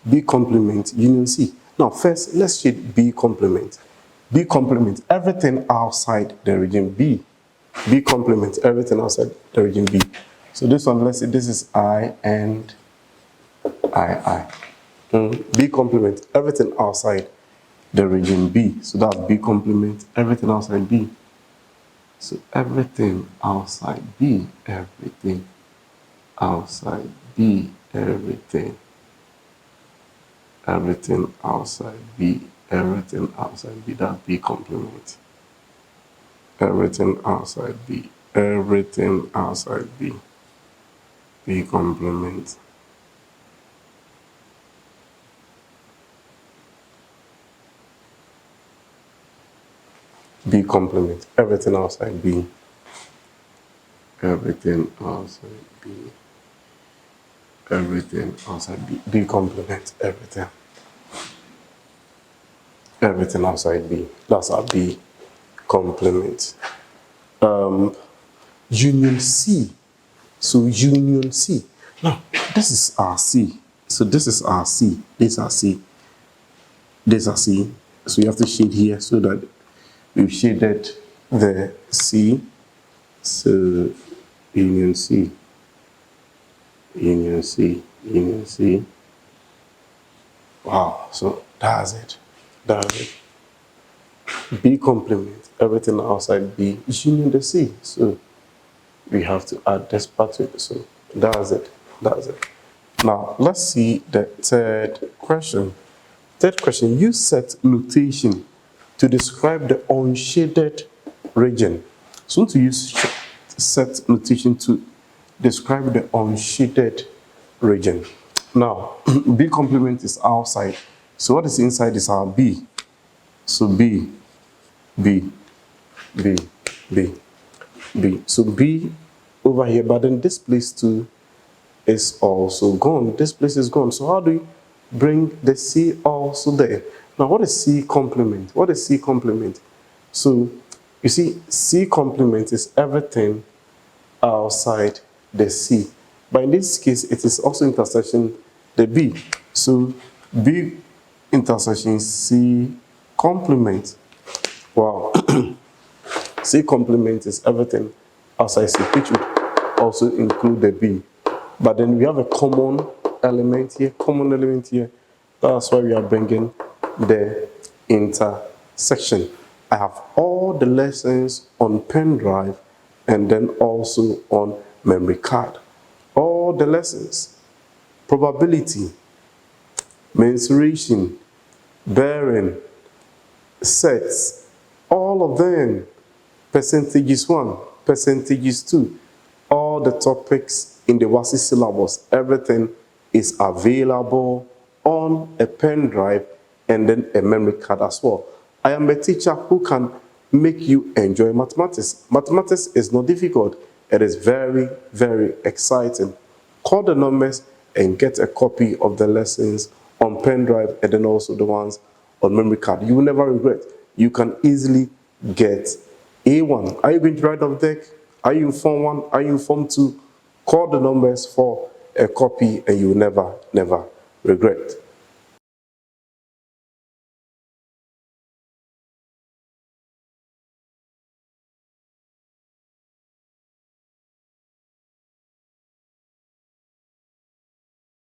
B complement union C. Now first, let's shade B complement. B complement everything outside the region B. B complement everything outside the region B. So this one, let's say this is I and I. B complement everything outside the region B. So that's B complement everything outside B. So everything outside B, everything outside B, everything outside B, everything outside B, that's B complement. Everything outside B, everything outside B, B complement. B complement, everything outside B, everything outside B, everything outside B, B complement everything. Everything outside B, that's our B complement. Union C, so union C. Now, this is our C, so this is our C, this is our C, this is our C. So you have to shade here so that we've shaded the C. So union C, union C, union C. Wow, so that's it. That's it. B complement everything outside B is union the C. So we have to add this part to it. So that's it. That's it. Now let's see the third question. Third question, use set notation to describe the unshaded region. So we want to use set notation to describe the unshaded region. Now, B complement is outside. So what is inside is our B. So B, B, B, B, B. So B over here, but then this place too is also gone. This place is gone. So how do we bring the C also there? Now, what is C complement? What is C complement? So, you see, C complement is everything outside the C. But in this case, it is also intersection the B. So, B intersection C complement. Wow. C complement is everything outside C, which would also include the B. But then we have a common element here, That's why we are bringing the intersection. I have all the lessons on pen drive and then also on memory card. All the lessons, probability, mensuration, bearing, sets, all of them percentages 1, percentages 2, all the topics in the WASI syllabus, everything is available on a pen drive and then a memory card as well. I am a teacher who can make you enjoy mathematics. Mathematics is not difficult. It is very, very exciting. Call the numbers and get a copy of the lessons on pen drive and then also the ones on memory card. You will never regret. You can easily get A1. Are you going to write off deck? Are you in Form 1? Are you in Form 2? Call the numbers for a copy and you will never, never regret.